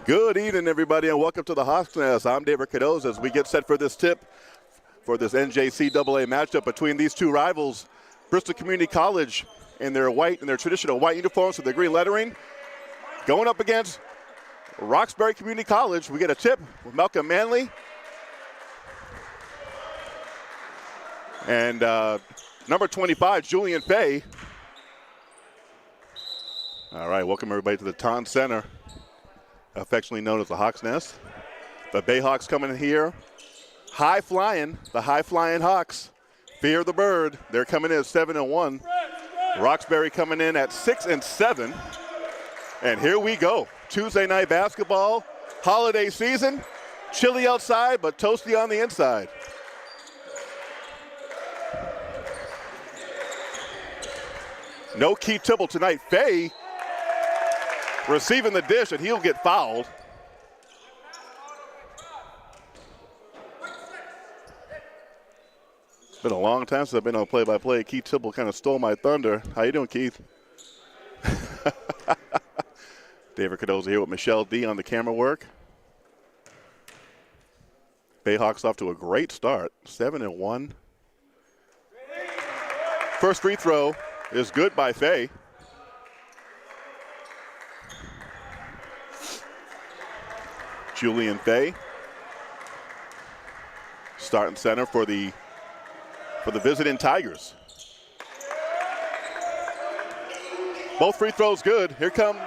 Good evening, everybody, and welcome to the Hawks Nest. I'm David Cadoz as we get set for this tip for this NJCAA matchup between these two rivals. Bristol Community College in their traditional white uniforms with their green lettering, going up against Roxbury Community College. We get a tip with Malcolm Manley and number 25, Julian Fay. All right, welcome everybody to the Ton Center, affectionately known as the Hawks Nest. The Bayhawks coming in here, high-flying, the high-flying Hawks. Fear the bird. They're coming in at 7-1. Roxbury coming in at 6-7. And here we go. Tuesday night basketball, holiday season, chilly outside, but toasty on the inside. No Keith Tibble tonight. Fay receiving the dish, and he'll get fouled. It's been a long time since I've been on play-by-play. Keith Tibble kind of stole my thunder. How you doing, Keith? David Cardoza here with Michelle D on the camera work. Bayhawks off to a great start, 7-1. First free throw is good by Fay. Julian Fay, starting center for the visiting Tigers. Both free throws good. Here come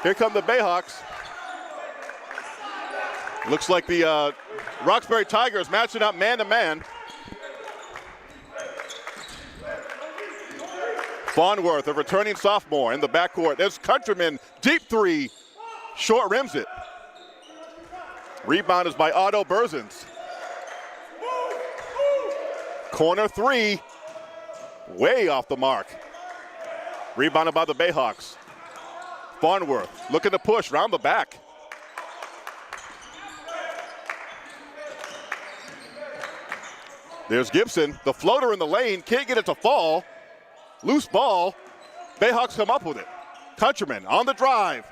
the Bayhawks. Looks like the Roxbury Tigers matching up man-to-man. Farnworth, a returning sophomore in the backcourt. There's Countryman, deep three, short rims it. Rebound is by Otto Berzins. Corner three, way off the mark. Rebounded by the Bayhawks. Farnworth looking to push round the back. There's Gibson, the floater in the lane, can't get it to fall. Loose ball, Bayhawks come up with it. Countryman on the drive.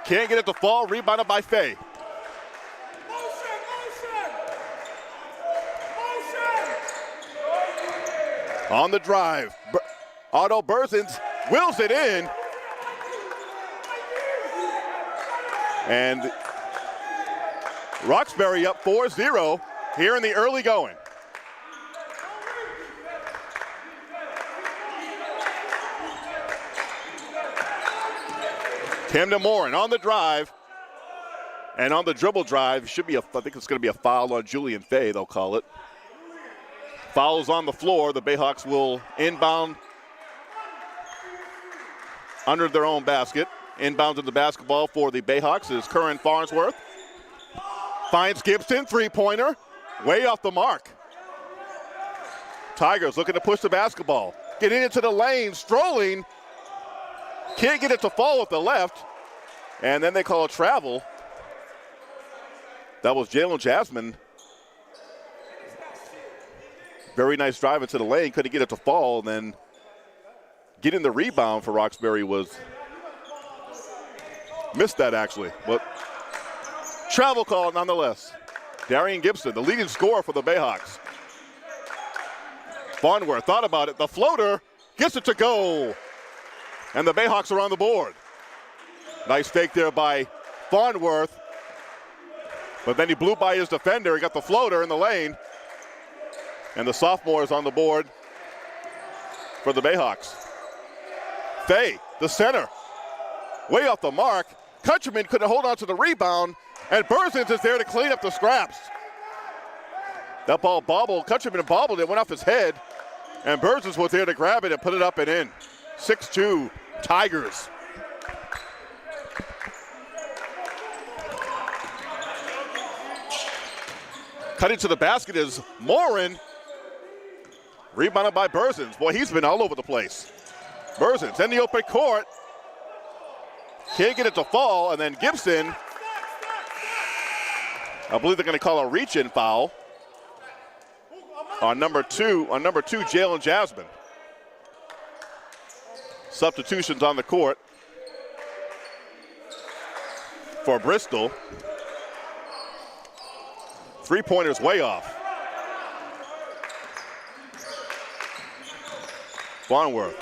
Can't get it to fall, rebounded by Fay. On the drive, Otto Berzins wills it in. And Roxbury up 4-0 here in the early going. Camden Morin on the drive. And on the dribble drive, I think it's going to be a foul on Julian Fay, they'll call it. Fouls on the floor. The Bayhawks will inbound under their own basket. Inbound to the basketball for the Bayhawks is Curran Farnsworth. Finds Gibson, three-pointer, way off the mark. Tigers looking to push the basketball. Getting into the lane, strolling. Can't get it to fall with the left. And then they call a travel. That was Jalen Jasmine. Very nice drive into the lane, couldn't get it to fall, and then getting the rebound for Roxbury missed that actually, but travel call nonetheless. Darian Gibson, the leading scorer for the Bayhawks. Farnworth thought about it, the floater gets it to go, and the Bayhawks are on the board. Nice fake there by Farnworth, but then he blew by his defender, he got the floater in the lane. And the sophomore is on the board for the Bayhawks. Fay, the center, way off the mark. Countryman couldn't hold on to the rebound, and Berzins is there to clean up the scraps. That ball bobbled, Countryman bobbled it, went off his head, and Berzins was there to grab it and put it up and in. 6-2, Tigers. Cutting to the basket is Morin. Rebounded by Berzins. Boy, he's been all over the place. Berzins in the open court. Can't get it to fall, and then Gibson. I believe they're going to call a reach-in foul on number two, Jalen Jasmine. Substitutions on the court. for Bristol. Three-pointers way off. Farnworth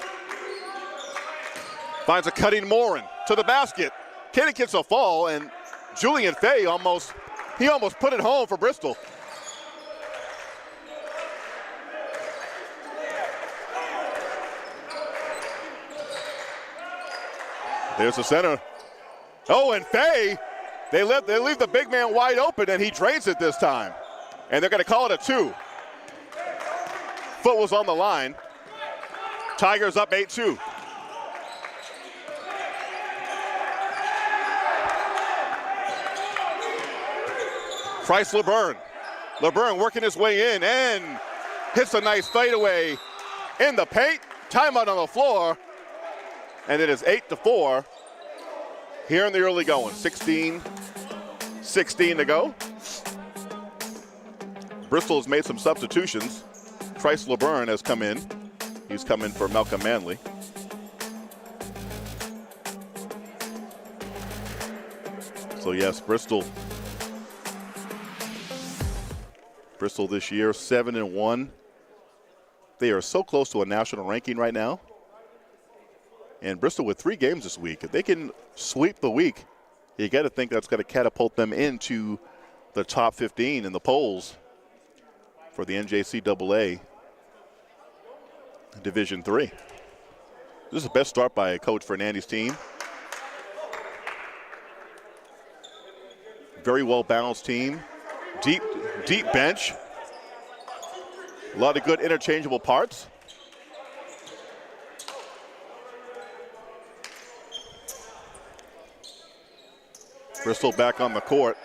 finds a cutting Morin to the basket. Kenny gets a fall, and Julian Fay almost put it home for Bristol. There's the center. Oh, and Fay, they leave the big man wide open, and he drains it this time. And they're going to call it a 2. Foot was on the line. Tigers up 8-2. Price LeBurn. LeBurn working his way in and hits a nice fadeaway in the paint. Timeout on the floor. And it is 8-4 here in the early going. 16 to go. Bristol has made some substitutions. Price LeBurn has come in. He's come in for Malcolm Manley. So yes, Bristol this year, 7-1. They are so close to a national ranking right now. And Bristol with 3 games this week. If they can sweep the week, you got to think that's going to catapult them into the top 15 in the polls for the NJCAA Division III. This is the best start by Coach Fernandes' team. Very well-balanced team. Deep bench. A lot of good interchangeable parts. Bristol back on the court.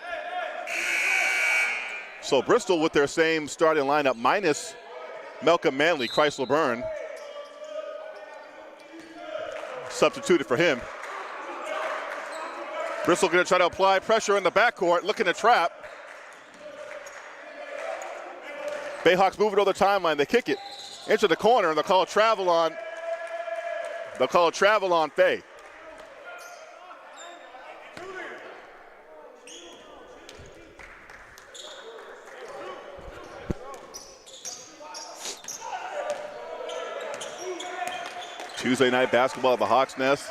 So Bristol with their same starting lineup minus Malcolm Manley, Chrysler Byrne. Substituted for him. Bristol going to try to apply pressure in the backcourt, looking to trap. Bayhawks move it over the timeline. They kick it into the corner, and they'll call a travel on. They'll call a travel on Fay. Tuesday night basketball at the Hawks Nest.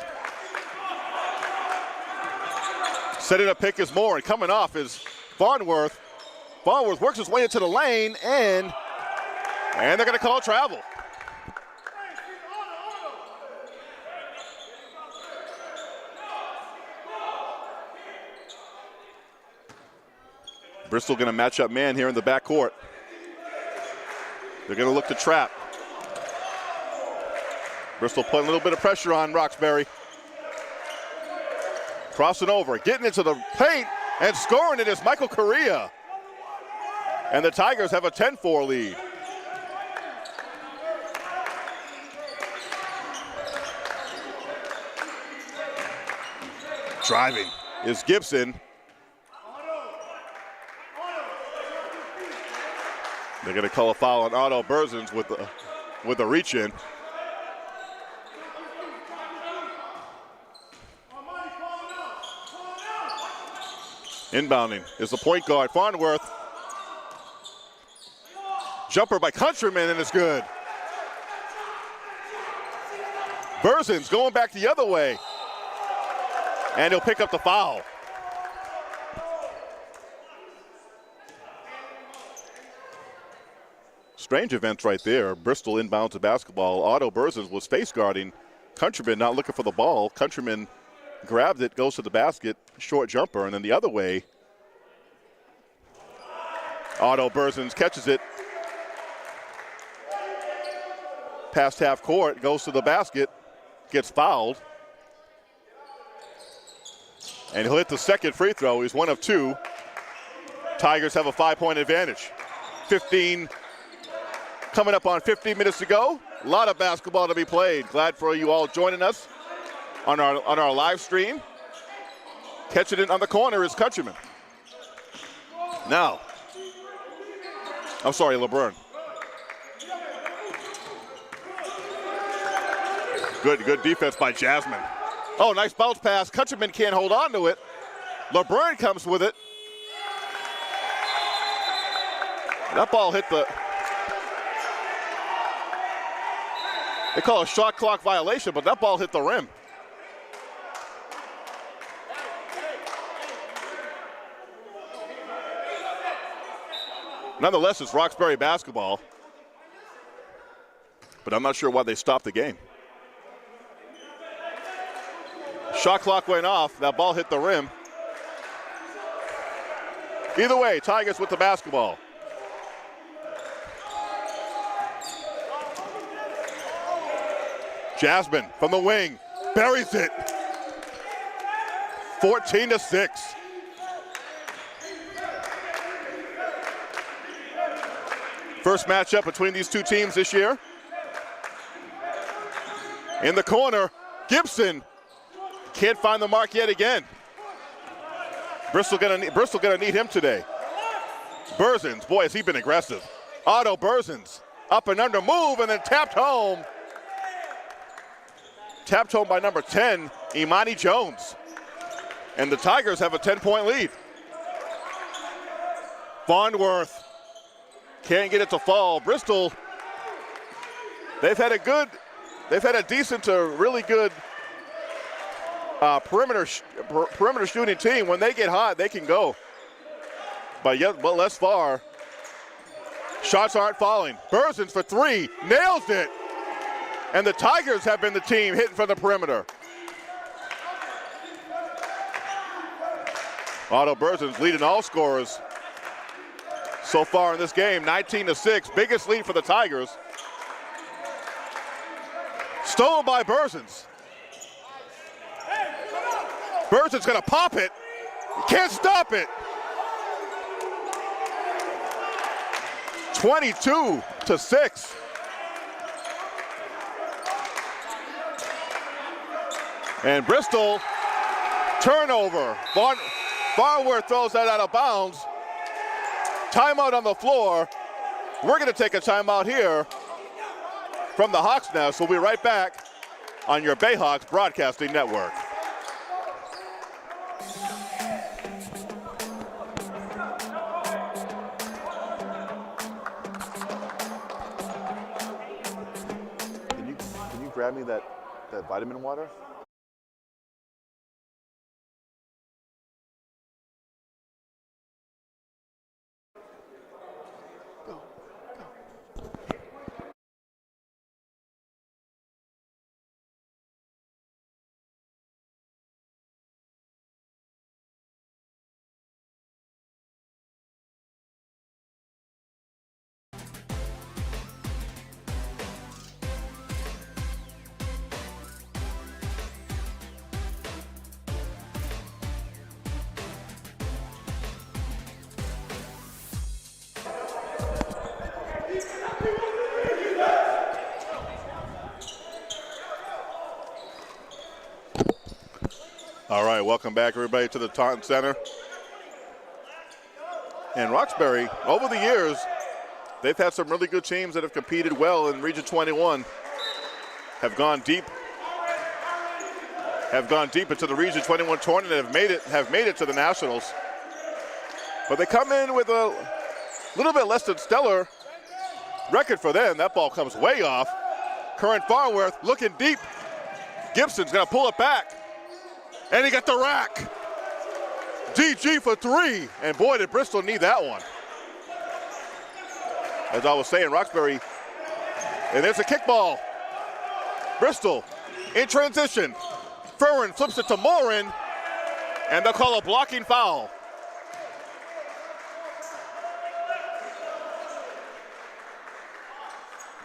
Setting a pick is Moore, and coming off is Farnworth. Farnworth works his way into the lane, and they're going to call travel. Bristol going to match up man here in the backcourt. They're going to look to trap. Bristol putting a little bit of pressure on Roxbury. Crossing over, getting into the paint, and scoring it is Michael Correa. And the Tigers have a 10-4 lead. Driving is Gibson. They're going to call a foul on Otto Berzins with a reach in. Inbounding is the point guard, Farnworth. Jumper by Countryman, and it's good. Berzins going back the other way. And he'll pick up the foul. Strange events right there. Bristol inbounds the basketball. Otto Berzins was face guarding Countryman, not looking for the ball. Countryman grabbed it, goes to the basket, short jumper, and then the other way, Otto Berzins catches it. Past half court, goes to the basket, gets fouled. And he'll hit the second free throw. He's 1 of 2. Tigers have a 5-point advantage. 15, coming up on 15 minutes to go. A lot of basketball to be played. Glad for you all joining us on our live stream. Catching it on the corner is Countryman. Now, I'm sorry, LeBurn. Good defense by Jasmine. Oh, nice bounce pass. Countryman can't hold on to it. LeBron comes with it. That ball hit the, they call it a shot clock violation, but that ball hit the rim. Nonetheless, it's Roxbury basketball, but I'm not sure why they stopped the game. Shot clock went off, that ball hit the rim. Either way, Tigers with the basketball. Jasmine from the wing, buries it. 14-6. First matchup between these two teams this year. In the corner, Gibson can't find the mark yet again. Bristol gonna need him today. Berzins, boy, has he been aggressive. Otto Berzins, up and under move, and then tapped home. Tapped home by number 10, Imani Jones. And the Tigers have a 10-point lead. Farnworth can't get it to fall. Bristol, they've had a decent to really good perimeter shooting team. When they get hot, they can go. But less far. Shots aren't falling. Berzins for three, nails it. And the Tigers have been the team hitting from the perimeter. Otto Berzins leading all scorers so far in this game, 19-6, biggest lead for the Tigers. Stolen by Berzins. Berzins gonna pop it, can't stop it. 22-6. And Bristol, turnover. Farnworth throws that out of bounds. Timeout on the floor. We're going to take a timeout here from the Hawks Nest. We'll be right back on your Bayhawks Broadcasting Network. Can you grab me that vitamin water? All right, welcome back, everybody, to the Taunton Center. And Roxbury, over the years, they've had some really good teams that have competed well in Region 21, have gone deep into the Region 21 tournament, and have made it to the Nationals. But they come in with a little bit less than stellar record for them. That ball comes way off. Curran Farnworth looking deep. Gibson's gonna pull it back. And he got the rack. GG for three. And boy, did Bristol need that one. As I was saying, Roxbury, and there's a kickball. Bristol in transition. Ferrin flips it to Morin, and they'll call a blocking foul.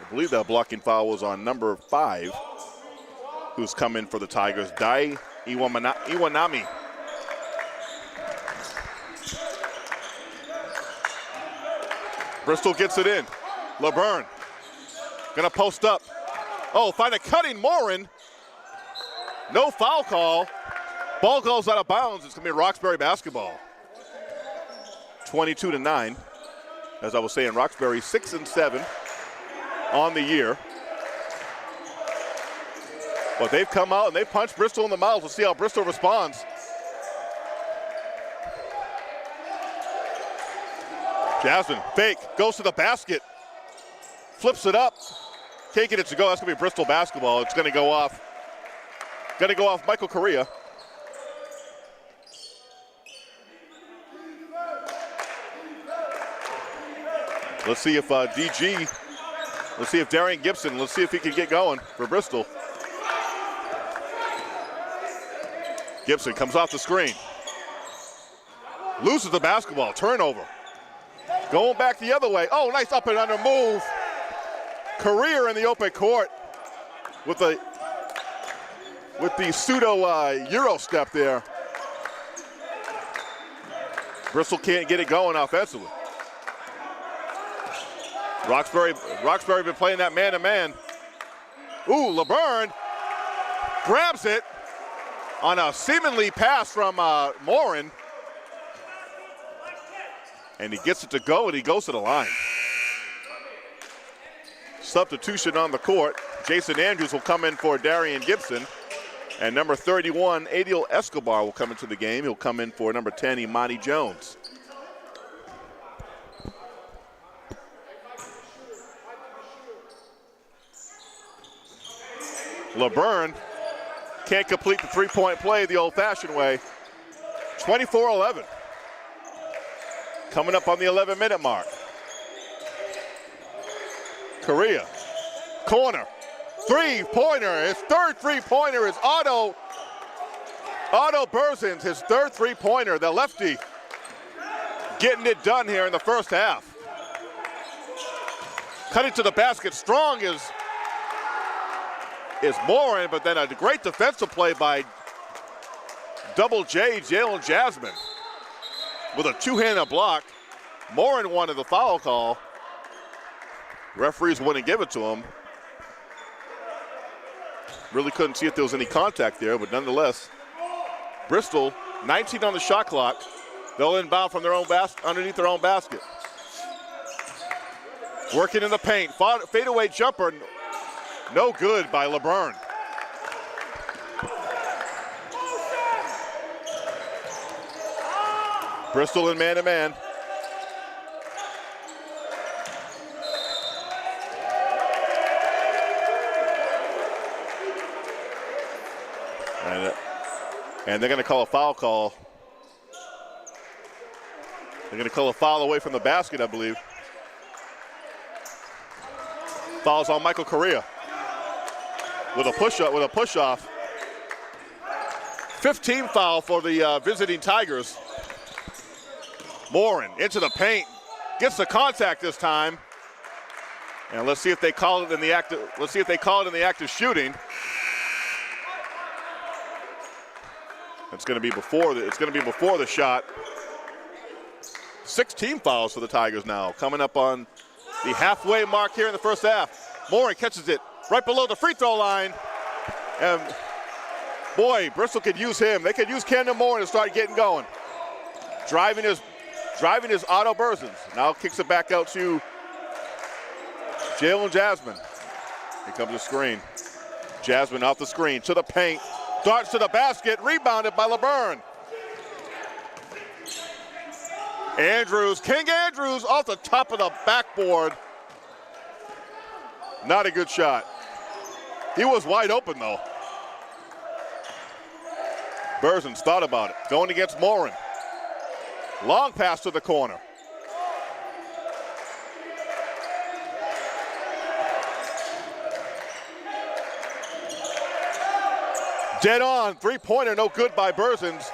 I believe that blocking foul was on number 5, who's come in for the Tigers, Dai Iwanami. Bristol gets it in. LeBron gonna post up. Oh, find a cutting Morin. No foul call. Ball goes out of bounds. It's gonna be Roxbury basketball. 22-9. As I was saying, Roxbury 6-7 on the year. But they've come out and they've punched Bristol in the mouth. We'll see how Bristol responds. Jasmine, fake, goes to the basket, flips it up, can't get it to go. That's gonna be Bristol basketball. It's gonna go off. Gonna go off Michael Correa. Let's see if let's see if Darian Gibson, let's see if he can get going for Bristol. Gibson comes off the screen. Loses the basketball, turnover. Going back the other way. Oh, nice up and under move. Correa in the open court with the pseudo Euro step there. Bristol can't get it going offensively. Roxbury been playing that man-to-man. Ooh, LeBurn grabs it on a seemingly pass from Morin. And he gets it to go, and he goes to the line. Substitution on the court. Jason Andrews will come in for Darian Gibson. And number 31, Adil Escobar, will come into the game. He'll come in for number 10, Imani Jones. LeBurn can't complete the three-point play the old-fashioned way. 24-11. Coming up on the 11-minute mark. Correa, corner, three-pointer. His third three-pointer is Otto Berzins, his third three-pointer, the lefty, getting it done here in the first half. Cutting to the basket, strong is Morin, but then a great defensive play by Double J, Jalen Jasmine, with a two-handed block. Morin wanted the foul call. Referees wouldn't give it to him. Really couldn't see if there was any contact there, but nonetheless, Bristol, 19 on the shot clock. They'll inbound from their own underneath their own basket. Working in the paint, fadeaway jumper, no good by LeBurn. Bristol in man-to-man. And they're going to call a foul call. They're going to call a foul away from the basket, I believe. Fouls on Michael Correa with a push-off. 15 foul for the visiting Tigers. Morin into the paint, gets the contact this time. And let's see if they call it in the act of shooting. It's going to be before the shot. 16 fouls for the Tigers now, coming up on the halfway mark here in the first half. Morin catches it right below the free throw line. And boy, Bristol could use him. They could use Camden Morin to start getting going. Driving his Otto Berzins. Now kicks it back out to Jalen Jasmine. Here comes the screen. Jasmine off the screen to the paint. Darts to the basket, rebounded by LeBurn. King Andrews off the top of the backboard. Not a good shot. He was wide open though. Berzins thought about it, going against Morin. Long pass to the corner. Dead on, three-pointer, no good by Berzins.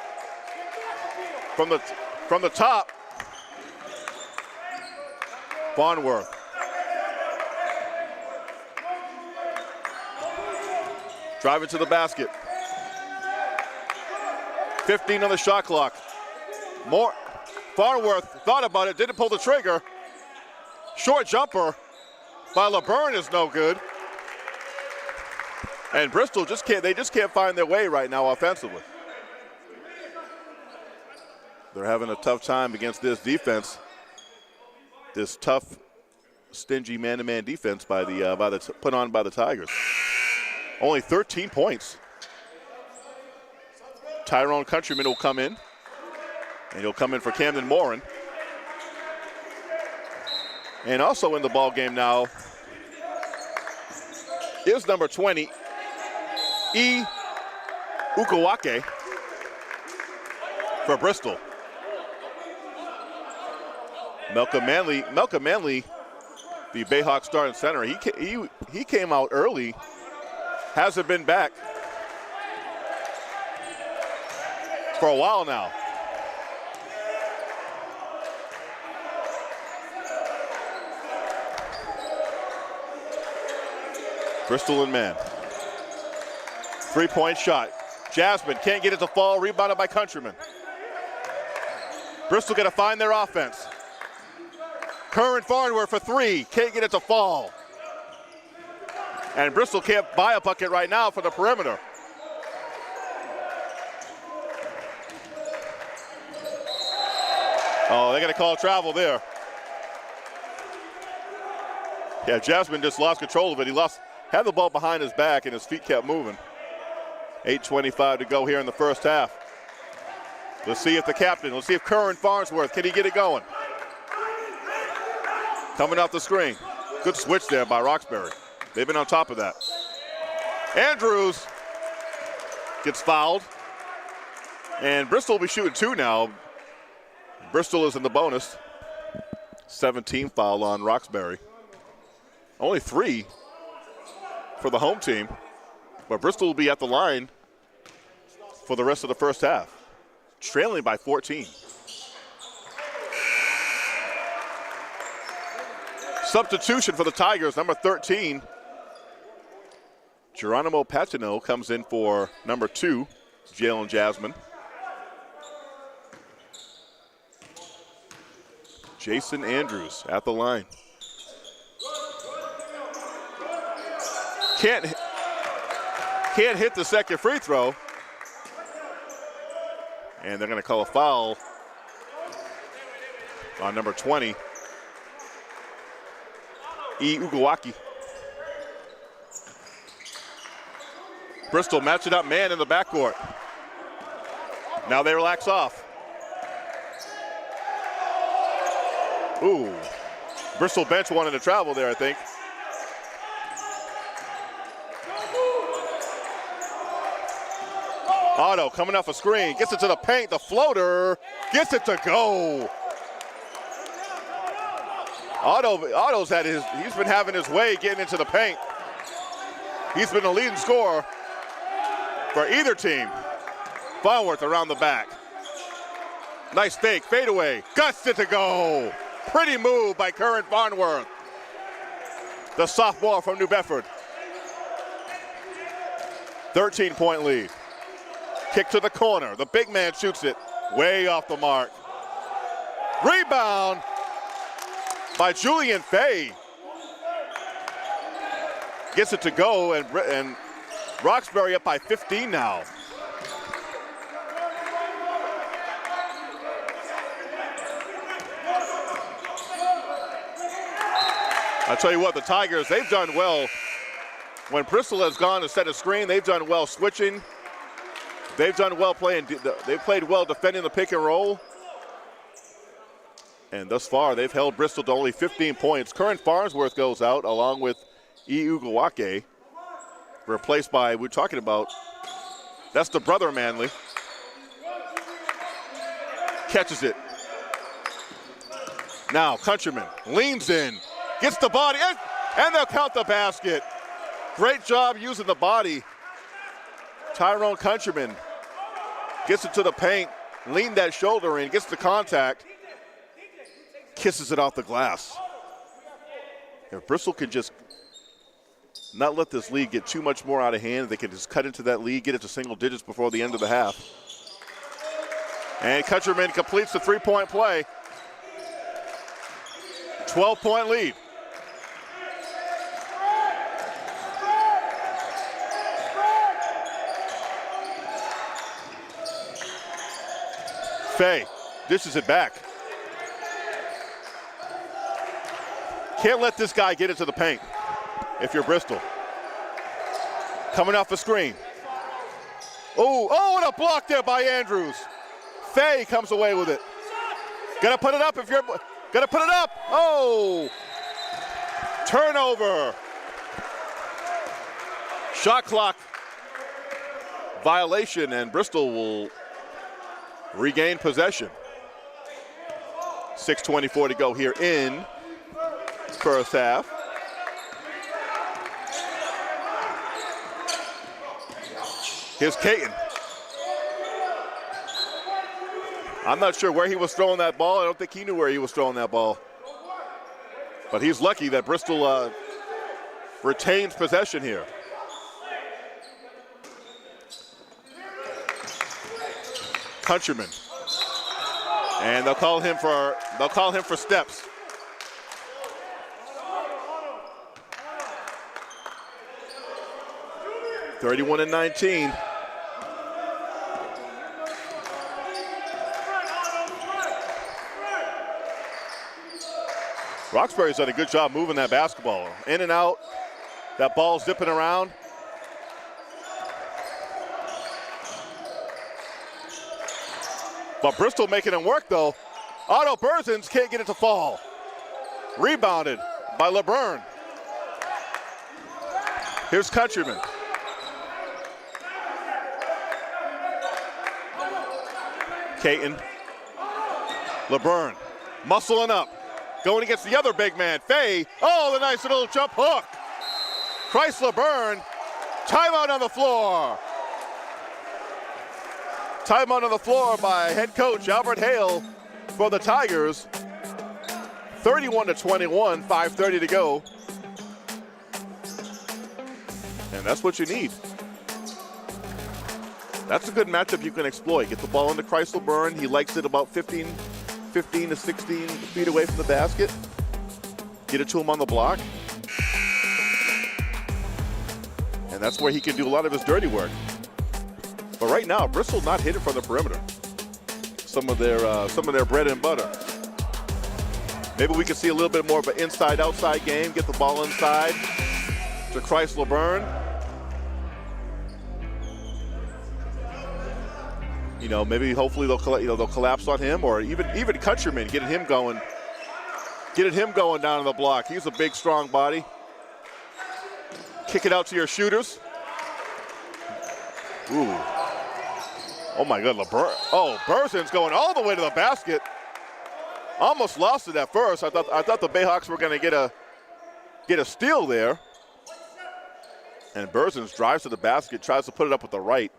From the top. Farnworth. Driving to the basket. 15 on the shot clock. Farnworth thought about it, didn't pull the trigger. Short jumper by LeBurn is no good. And Bristol just can't find their way right now offensively. They're having a tough time against this defense. This tough, stingy man-to-man defense put on by the Tigers. Only 13 points. Tyrone Countryman will come in, and he'll come in for Camden Morin. And also in the ball game now is number 20, E. Ukawake for Bristol. Malcolm Manley, the Bayhawks starting center, he came out early, hasn't been back for a while now. Bristol and man. 3-point shot. Jasmine can't get it to fall, rebounded by Countryman. Bristol got to find their offense. Curran Farnworth for 3, can't get it to fall. And Bristol can't buy a bucket right now for the perimeter. Oh, they're going to call travel there. Yeah, Jasmine just lost control of it. He had the ball behind his back and his feet kept moving. 8:25 to go here in the first half. Let's see if Curran Farnsworth, can he get it going? Coming off the screen. Good switch there by Roxbury. They've been on top of that. Andrews gets fouled. And Bristol will be shooting 2 now. Bristol is in the bonus. 17 foul on Roxbury. Only 3 for the home team. But Bristol will be at the line for the rest of the first half, trailing by 14. Substitution for the Tigers, number 13. Geronimo Patino comes in for number 2, Jalen Jasmine. Jason Andrews at the line. Can't hit the second free throw. And they're going to call a foul on number 20, E. Ugawaki. Bristol matching up man in the backcourt. Now they relax off. Ooh, Bristol bench wanted to travel there, I think. Otto coming off a screen, gets it to the paint, the floater, gets it to go. Otto's he's been having his way getting into the paint. He's been the leading scorer for either team. Farnworth around the back. Nice fake, fadeaway, guts it to go. Pretty move by Curran Farnworth, the sophomore from New Bedford. 13-point lead. Kick to the corner. The big man shoots it way off the mark. Rebound by Julian Fay. Gets it to go, and Roxbury up by 15 now. I tell you what, the Tigers, they've done well. When Bristol has gone to set a screen, they've done well switching. They've done well playing. They've played well defending the pick and roll. And thus far, they've held Bristol to only 15 points. Curran Farnsworth goes out along with E. Ugawake, replaced by, we're talking about, that's the brother Manley. Catches it. Now Countryman leans in, gets the body, and they'll count the basket. Great job using the body. Tyrone Countryman gets it to the paint, leaned that shoulder in, gets the contact, kisses it off the glass. If Bristol can just not let this lead get too much more out of hand, they can just cut into that lead, get it to single digits before the end of the half. And Countryman completes the 3-point play. 12-point lead. Fay dishes it back. Can't let this guy get into the paint if you're Bristol. Coming off the screen. Oh, and a block there by Andrews. Fay comes away with it. Gotta put it up if you're, gotta put it up. Oh, Turnover. Shot clock violation, and Bristol will regain possession. 6:24 to go here in first half. Here's Caton. I'm not sure where he was throwing that ball. I don't think he knew where he was throwing that ball. But he's lucky that Bristol retains possession here. Countryman. And they'll call him for steps. (31-19). Roxbury's done a good job moving that basketball in and out. That ball zipping around. But Bristol making it work though. Otto Berzins can't get it to fall. Rebounded by LeBurn. Here's Countryman. Caton. LeBurn muscling up. Going against the other big man, Fay. Oh, the nice little jump hook. Chrysler Burn. Timeout on the floor. Timeout on the floor by head coach Albert Hale for the Tigers. 31-21, 5:30 to go. And that's what you need. That's a good matchup you can exploit. Get the ball into Chrysler Burn. He likes it about 15 to 16 feet away from the basket. Get it to him on the block. And that's where he can do a lot of his dirty work. But right now, Bristol not hitting from the perimeter. Some of their bread and butter. Maybe we can see a little bit more of an inside-outside game. Get the ball inside to Chrysler Burn. You know, maybe hopefully they'll collapse on him, or even Countryman, getting him going down on the block. He's a big, strong body. Kick it out to your shooters. Ooh. Oh my God, LeBurn. Oh, Berzin's going all the way to the basket. Almost lost it at first. I thought the Bayhawks were going to get a steal there. And Berzins drives to the basket, tries to put it up with the right.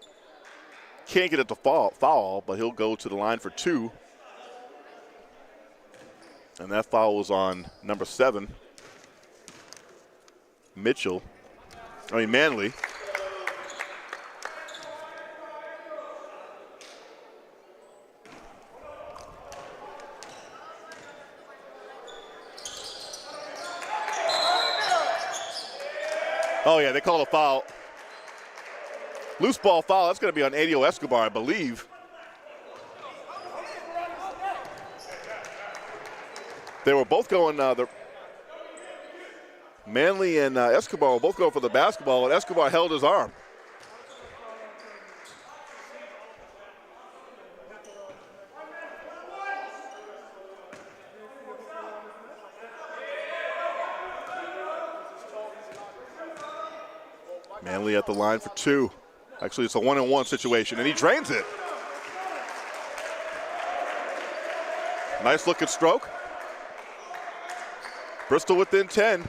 Can't get it to foul, but he'll go to the line for two. And that foul was on number 7, Manley. Oh yeah, they call a foul. Loose ball foul, that's going to be on Adio Escobar, I believe. They were both going, Manley and Escobar were both going for the basketball, and Escobar held his arm. Manley at the line for two. Actually, it's a 1-on-1 situation, and he drains it. Nice looking stroke. Bristol within 10.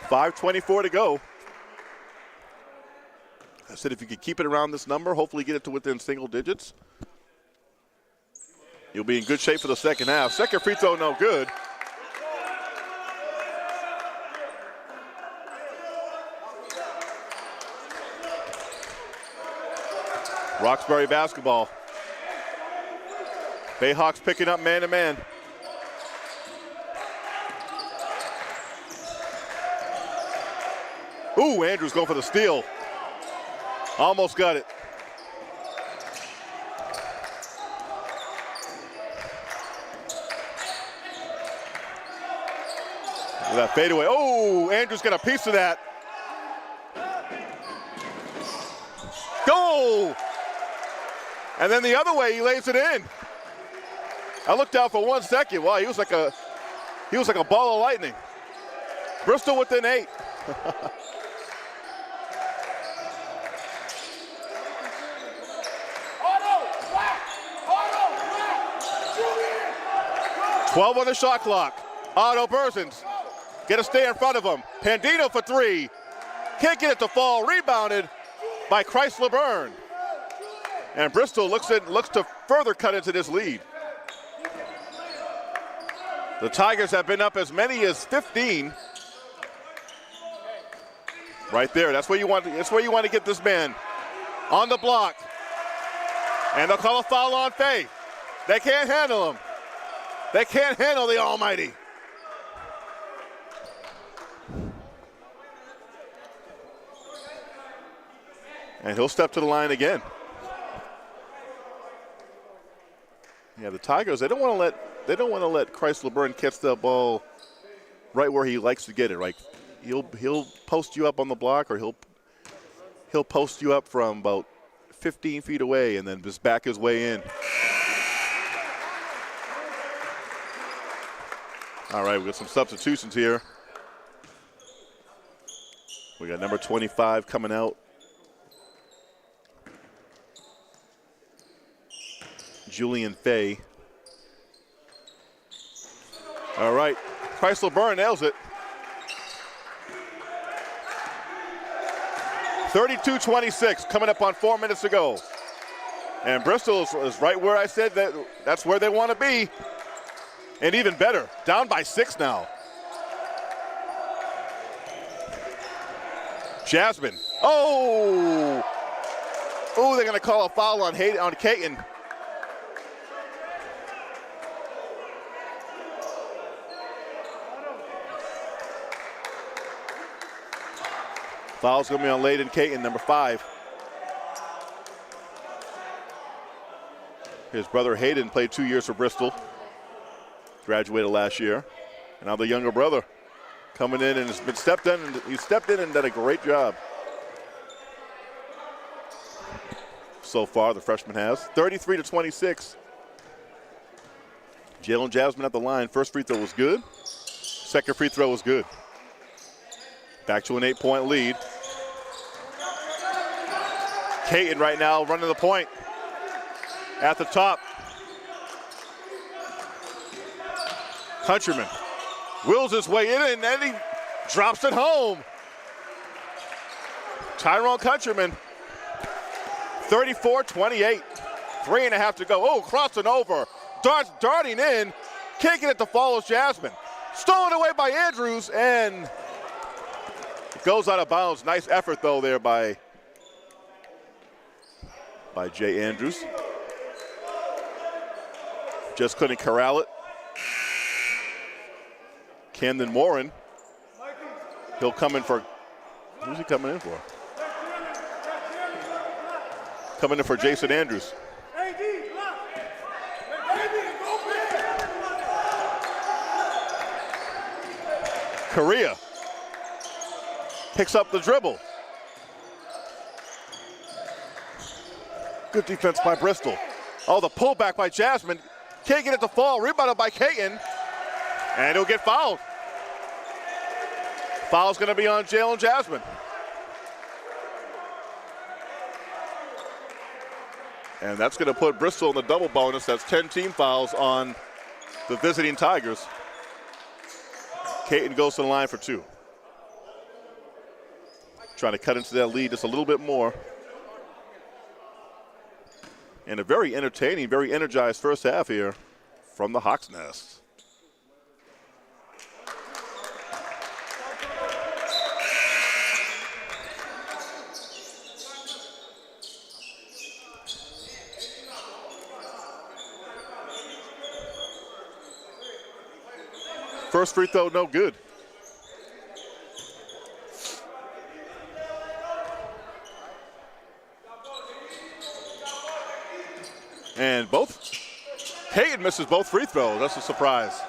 5:24 to go. I said if you could keep it around this number, hopefully get it to within single digits, you'll be in good shape for the second half. Second free throw, no good. Roxbury basketball. Bayhawks picking up man-to-man. Ooh, Andrews going for the steal. Almost got it. Look at that fadeaway. Oh, Andrews got a piece of that. Goal! And then the other way, he lays it in. I looked out for 1 second. Wow, he was like He was like a ball of lightning. Bristol within 8. Twelve on the shot clock. Otto Berzins get a stay in front of him. Pandino for 3. Can't get it to fall. Rebounded by Chrysler Byrne. And Bristol looks to further cut into this lead. The Tigers have been up as many as 15. Right there. That's where you want to get this man on the block. And they'll call a foul on Faye. They can't handle him. They can't handle the Almighty. And he'll step to the line again. Yeah, the Tigers, they don't want to let Chrysler Byrne catch the ball right where he likes to get it. Like he'll post you up on the block, or he'll post you up from about 15 feet away and then just back his way in. All right, we got some substitutions here. We got number 25 coming out. Julian Fay. All right, Chrysler Byrne nails it. 32-26, coming up on 4 minutes to go. And Bristol is right where I said that's where they want to be. And even better, down by 6 now. Jasmine. Oh, they're going to call a foul on Caton. Foul's going to be on Layden Caton, number 5. His brother Hayden played 2 years for Bristol. Graduated last year. And now the younger brother coming in and has been stepped in, and he stepped in and did a great job. So far, the freshman has. 33-26. Jalen Jasmine at the line. First free throw was good. Second free throw was good. Back to an 8-point lead. Caton right now running the point at the top. Countryman wills his way in, and then he drops it home. Tyrone Countryman, 34-28. 3.5 to go. Oh, crossing over. Darting in. Can't get it to follow Jasmine. Stolen away by Andrews, and it goes out of bounds. Nice effort, though, there by Jay Andrews. Just couldn't corral it. Camden Morin, he'll come in for, who's he coming in for? Coming in for Jason Andrews. Correa picks up the dribble. Good defense by Bristol. Oh, the pullback by Jasmine. Can't get it to fall. Rebounded by Caton. And he'll get fouled. Foul's going to be on Jalen Jasmine. And that's going to put Bristol in the double bonus. That's 10 team fouls on the visiting Tigers. Caton goes to the line for 2. Trying to cut into that lead just a little bit more. And a very entertaining, very energized first half here from the Hawks' Nest. First free throw, no good. And Caton misses both free throws. That's a surprise.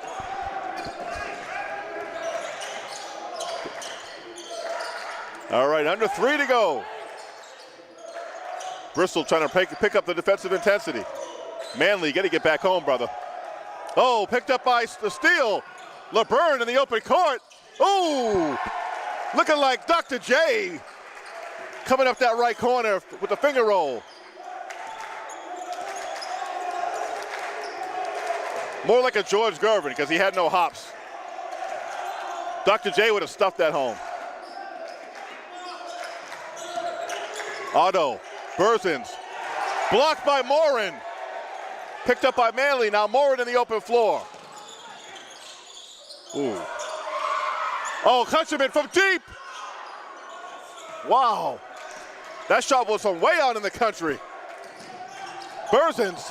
All right, under 3 to go. Bristol trying to pick up the defensive intensity. Manley, you got to get back home, brother. Oh, picked up by the steal. LeBurn in the open court. Ooh, looking like Dr. J coming up that right corner with the finger roll. More like a George Gervin because he had no hops. Dr. J would have stuffed that home. Otto, Berzins, blocked by Morin. Picked up by Manley, now Morin in the open floor. Ooh. Oh, Countryman from deep. Wow. That shot was from way out in the country. Berzins.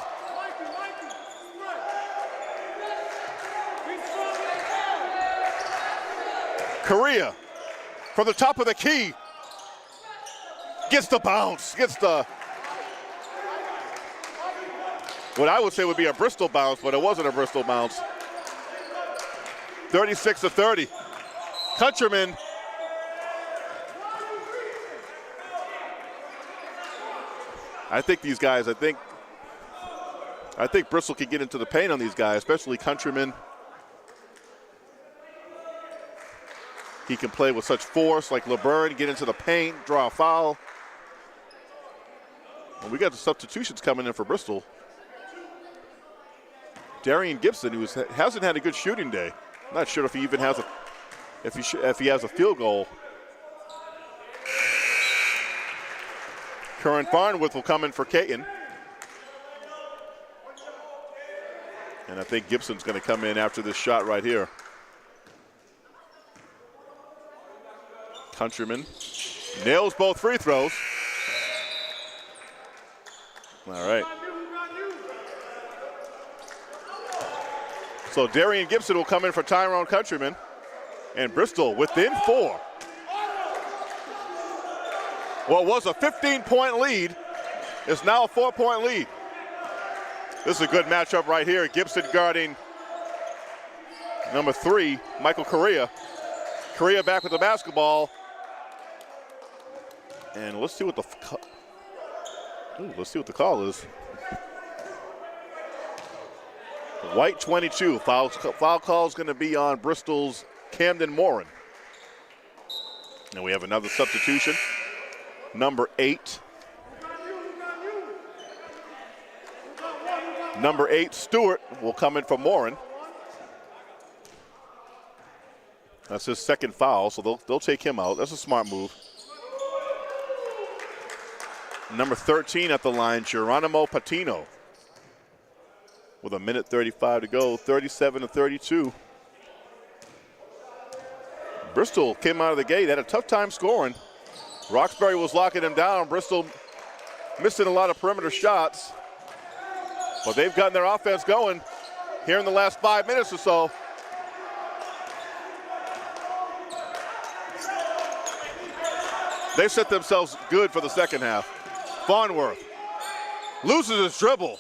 Correa from the top of the key. Gets the bounce, gets the, what I would say would be a Bristol bounce, but it wasn't a Bristol bounce. 36-30. Countryman. I think these guys, I think Bristol can get into the paint on these guys, especially Countryman. He can play with such force like LeBurn, get into the paint, draw a foul. And we got the substitutions coming in for Bristol. Darian Gibson, who hasn't had a good shooting day. I'm not sure if he even has a, if he has a field goal. Curran Farnworth will come in for Caton. And I think Gibson's going to come in after this shot right here. Countryman nails both free throws. All right. So Darian Gibson will come in for Tyrone Countryman. And Bristol within 4. What was a 15-point lead is now a 4-point lead. This is a good matchup right here. Gibson guarding number 3, Michael Correa. Correa back with the basketball. And let's see what the call is. White 22. Foul call is going to be on Bristol's Camden Morin. And we have another substitution. Number 8. Number 8, Stewart, will come in for Morin. That's his second foul, so they'll take him out. That's a smart move. Number 13 at the line, Geronimo Patino. With 1:35 to go, 37-32. Bristol came out of the gate, had a tough time scoring. Roxbury was locking him down. Bristol missing a lot of perimeter shots. But they've gotten their offense going here in the last 5 minutes or so. They set themselves good for the second half. Farnworth loses his dribble.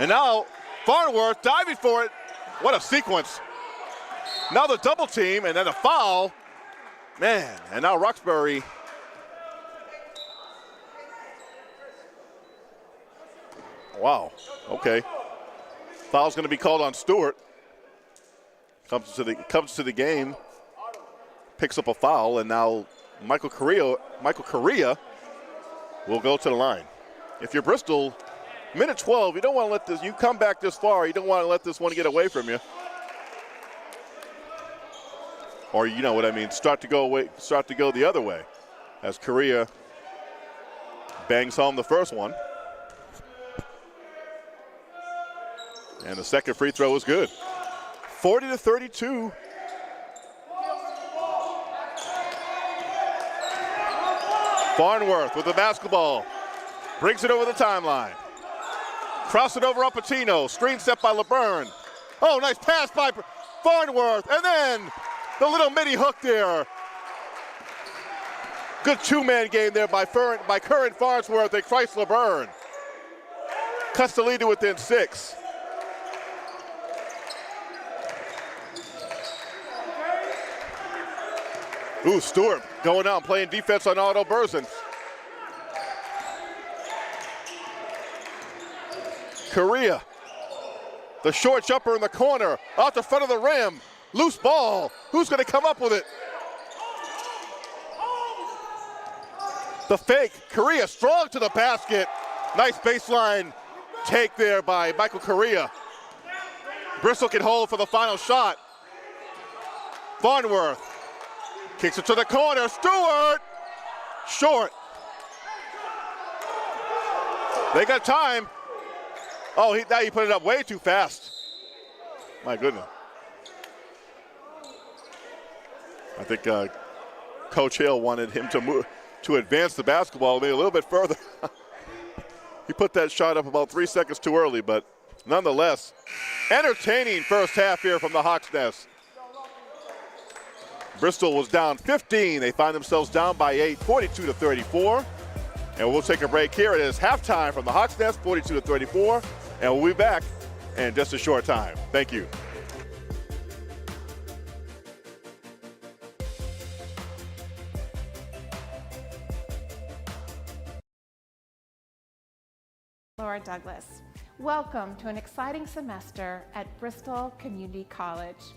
And now Farnworth diving for it. What a sequence. Now the double team and then a foul. Man, and now Roxbury. Wow, okay. Foul's gonna be called on Stewart. Comes to the game, picks up a foul, and now Michael Correa will go to the line. If you're Bristol, minute 12, you don't want to let this, you come back this far, you don't want to let this one get away from you. Or you know what I mean, start to go the other way. As Correa bangs home the first one. And the second free throw is good. 40-32. Farnworth with the basketball. Brings it over the timeline. Cross it over on Patino. Screen set by LeBurn. Oh, nice pass by Farnworth. And then the little mini hook there. Good two-man game there by Curran Farnsworth and Christ LeBurn. Cuts the lead to within 6. Ooh, Stewart going out and playing defense on Otto Berzins. Correa The short jumper in the corner, out the front of the rim. Loose ball. Who's going to come up with it? The fake. Correa strong to the basket. Nice baseline take there by Michael Correa. Bristol can hold for the final shot. Farnworth kicks it to the corner. Stewart, short. They got time. Oh, now he put it up way too fast. My goodness. I think Coach Hill wanted him to advance the basketball maybe a little bit further. He put that shot up about 3 seconds too early, but nonetheless, entertaining first half here from the Hawks' Nest. Bristol was down 15. They find themselves down by 8, 42-34. And we'll take a break here. It is halftime from the Hawks' Nest, 42-34. And we'll be back in just a short time. Thank you. Laura Douglas. Welcome to an exciting semester at Bristol Community College.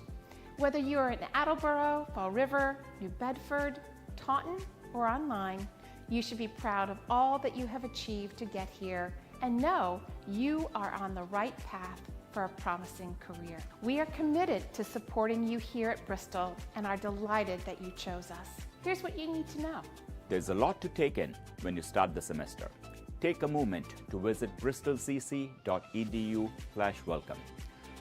Whether you are in Attleboro, Fall River, New Bedford, Taunton, or online, you should be proud of all that you have achieved to get here and know you are on the right path for a promising career. We are committed to supporting you here at Bristol and are delighted that you chose us. Here's what you need to know. There's a lot to take in when you start the semester. Take a moment to visit bristolcc.edu/welcome.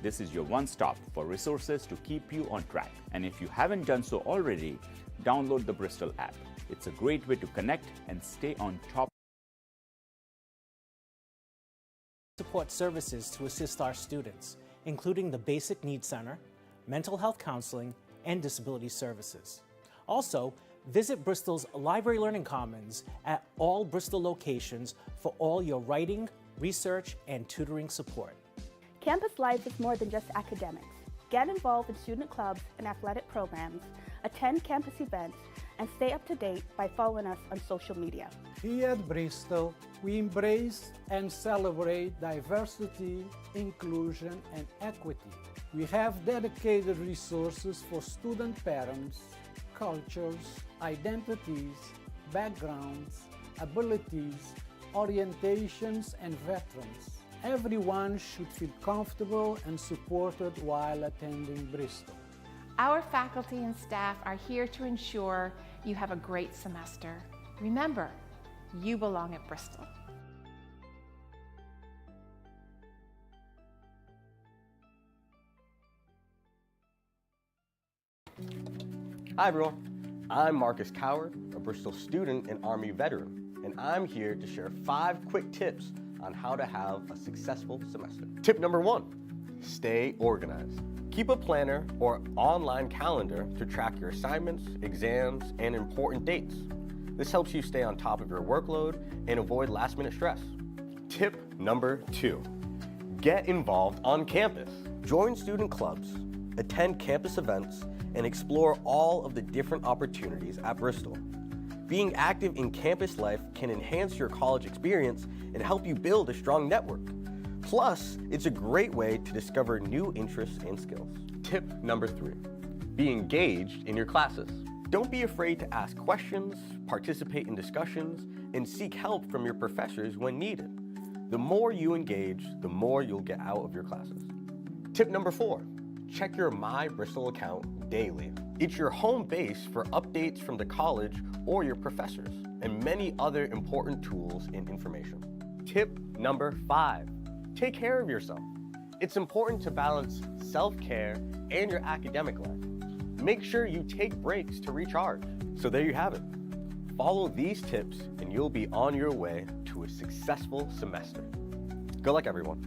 This is your one stop for resources to keep you on track. And if you haven't done so already, download the Bristol app. It's a great way to connect and stay on top. Support services to assist our students, including the Basic Needs Center, mental health counseling, and disability services. Also, visit Bristol's Library Learning Commons at all Bristol locations for all your writing, research, and tutoring support. Campus life is more than just academics. Get involved in student clubs and athletic programs, attend campus events, and stay up to date by following us on social media. Here at Bristol, we embrace and celebrate diversity, inclusion, and equity. We have dedicated resources for student parents, cultures, identities, backgrounds, abilities, orientations, and veterans. Everyone should feel comfortable and supported while attending Bristol. Our faculty and staff are here to ensure you have a great semester. Remember, you belong at Bristol. Hi everyone, I'm Marcus Coward, a Bristol student and Army veteran, and I'm here to share 5 quick tips on how to have a successful semester. Tip number 1, stay organized. Keep a planner or online calendar to track your assignments, exams, and important dates. This helps you stay on top of your workload and avoid last-minute stress. Tip number 2, get involved on campus. Join student clubs, attend campus events, and explore all of the different opportunities at Bristol. Being active in campus life can enhance your college experience and help you build a strong network. Plus, it's a great way to discover new interests and skills. Tip number 3, be engaged in your classes. Don't be afraid to ask questions, participate in discussions, and seek help from your professors when needed. The more you engage, the more you'll get out of your classes. Tip number 4, check your My Bristol account daily. It's your home base for updates from the college or your professors, and many other important tools and information. Tip number 5, take care of yourself. It's important to balance self-care and your academic life. Make sure you take breaks to recharge. So there you have it. Follow these tips and you'll be on your way to a successful semester. Good luck, everyone.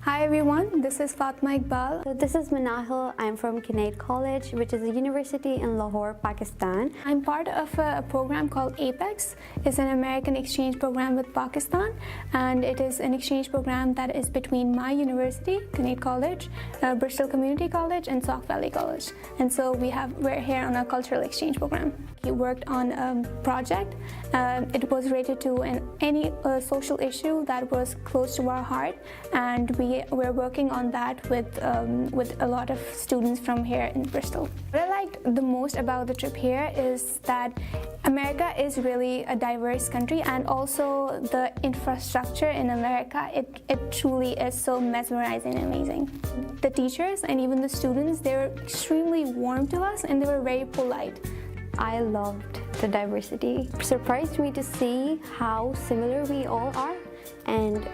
Hi Hi everyone, this is Fatma Iqbal. So this is Manahil. I'm from Kinnaid College, which is a university in Lahore, Pakistan. I'm part of a program called APEX. It's an American exchange program with Pakistan, and it is an exchange program that is between my university, Kinnaid College, Bristol Community College, and Sauk Valley College. And so we're here on a cultural exchange program. We worked on a project. It was related to any social issue that was close to our heart, and we're working on that with a lot of students from here in Bristol. What I liked the most about the trip here is that America is really a diverse country, and also the infrastructure in America, it truly is so mesmerizing and amazing. The teachers and even the students, they were extremely warm to us, and they were very polite. I loved the diversity. It surprised me to see how similar we all are, and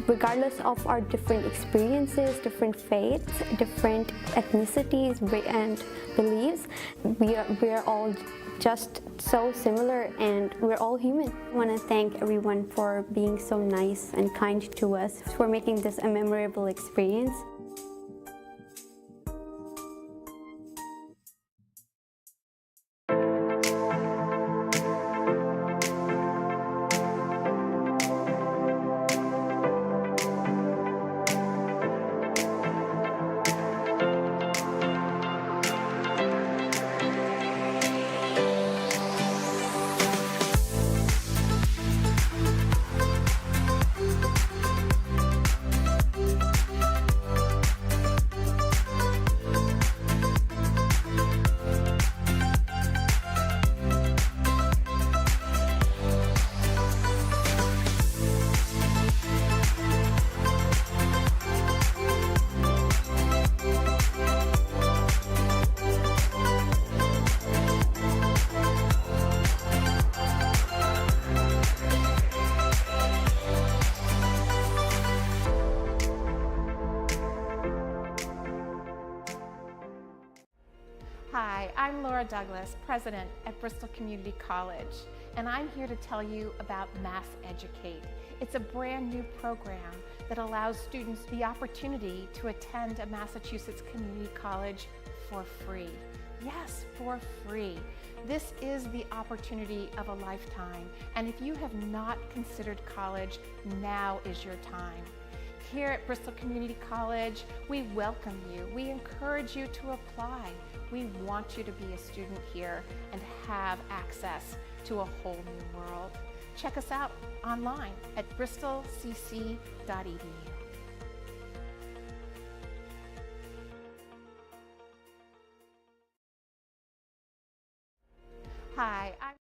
regardless of our different experiences, different faiths, different ethnicities and beliefs, we are all just so similar, and we're all human. I want to thank everyone for being so nice and kind to us, for making this a memorable experience. Hi, I'm Laura Douglas, President at Bristol Community College, and I'm here to tell you about Mass Educate. It's a brand new program that allows students the opportunity to attend a Massachusetts community college for free. Yes, for free. This is the opportunity of a lifetime, and if you have not considered college, now is your time. Here at Bristol Community College, we welcome you. We encourage you to apply. We want you to be a student here and have access to a whole new world. Check us out online at bristolcc.edu. Hi, I'm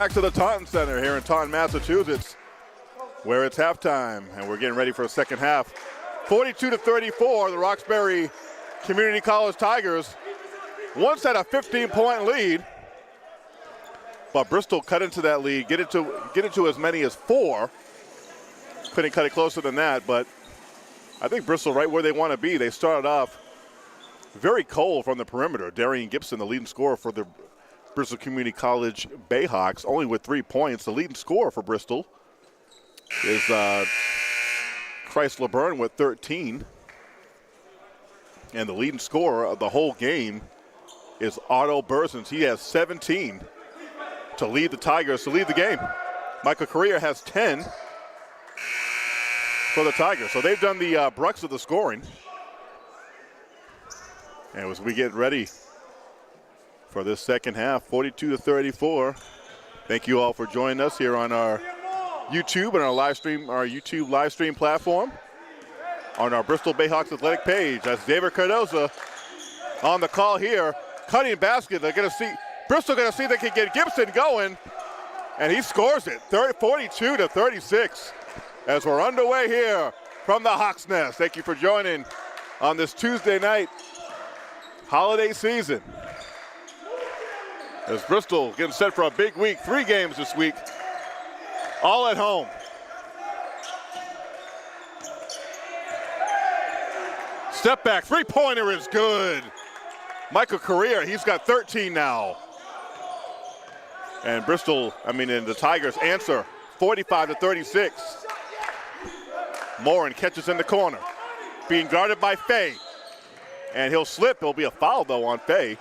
Back to the Taunton Center here in Taunton, Massachusetts, where it's halftime, and we're getting ready for a second half. 42-34, the Roxbury Community College Tigers once had a 15-point lead, but Bristol cut into that lead, get into as many as 4. Couldn't cut it closer than that, but I think Bristol right where they want to be. They started off very cold from the perimeter. Darian Gibson, the leading scorer for the Bristol Community College Bayhawks, only with 3 points. The leading scorer for Bristol is Christ LeBurn with 13. And the leading scorer of the whole game is Otto Berzins. He has 17 to lead the Tigers, to lead the game. Michael Correa has 10 for the Tigers. So they've done the brucks of the scoring. And as we get ready for this second half, 42-34. Thank you all for joining us here on our YouTube and our YouTube live stream platform on our Bristol Bayhawks athletic page. That's David Cardoza on the call here, cutting basket. They're going to see Bristol going to see if they can get Gibson going, and he scores it. 42-36 as we're underway here from the Hawks Nest. Thank you for joining on this Tuesday night holiday season. As Bristol getting set for a big week, 3 games this week, all at home. Step back, 3-pointer is good. Michael Correa, he's got 13 now. And and the Tigers answer 45-36. Morin catches in the corner, being guarded by Fay. And he'll slip, it'll be a foul though on Fay.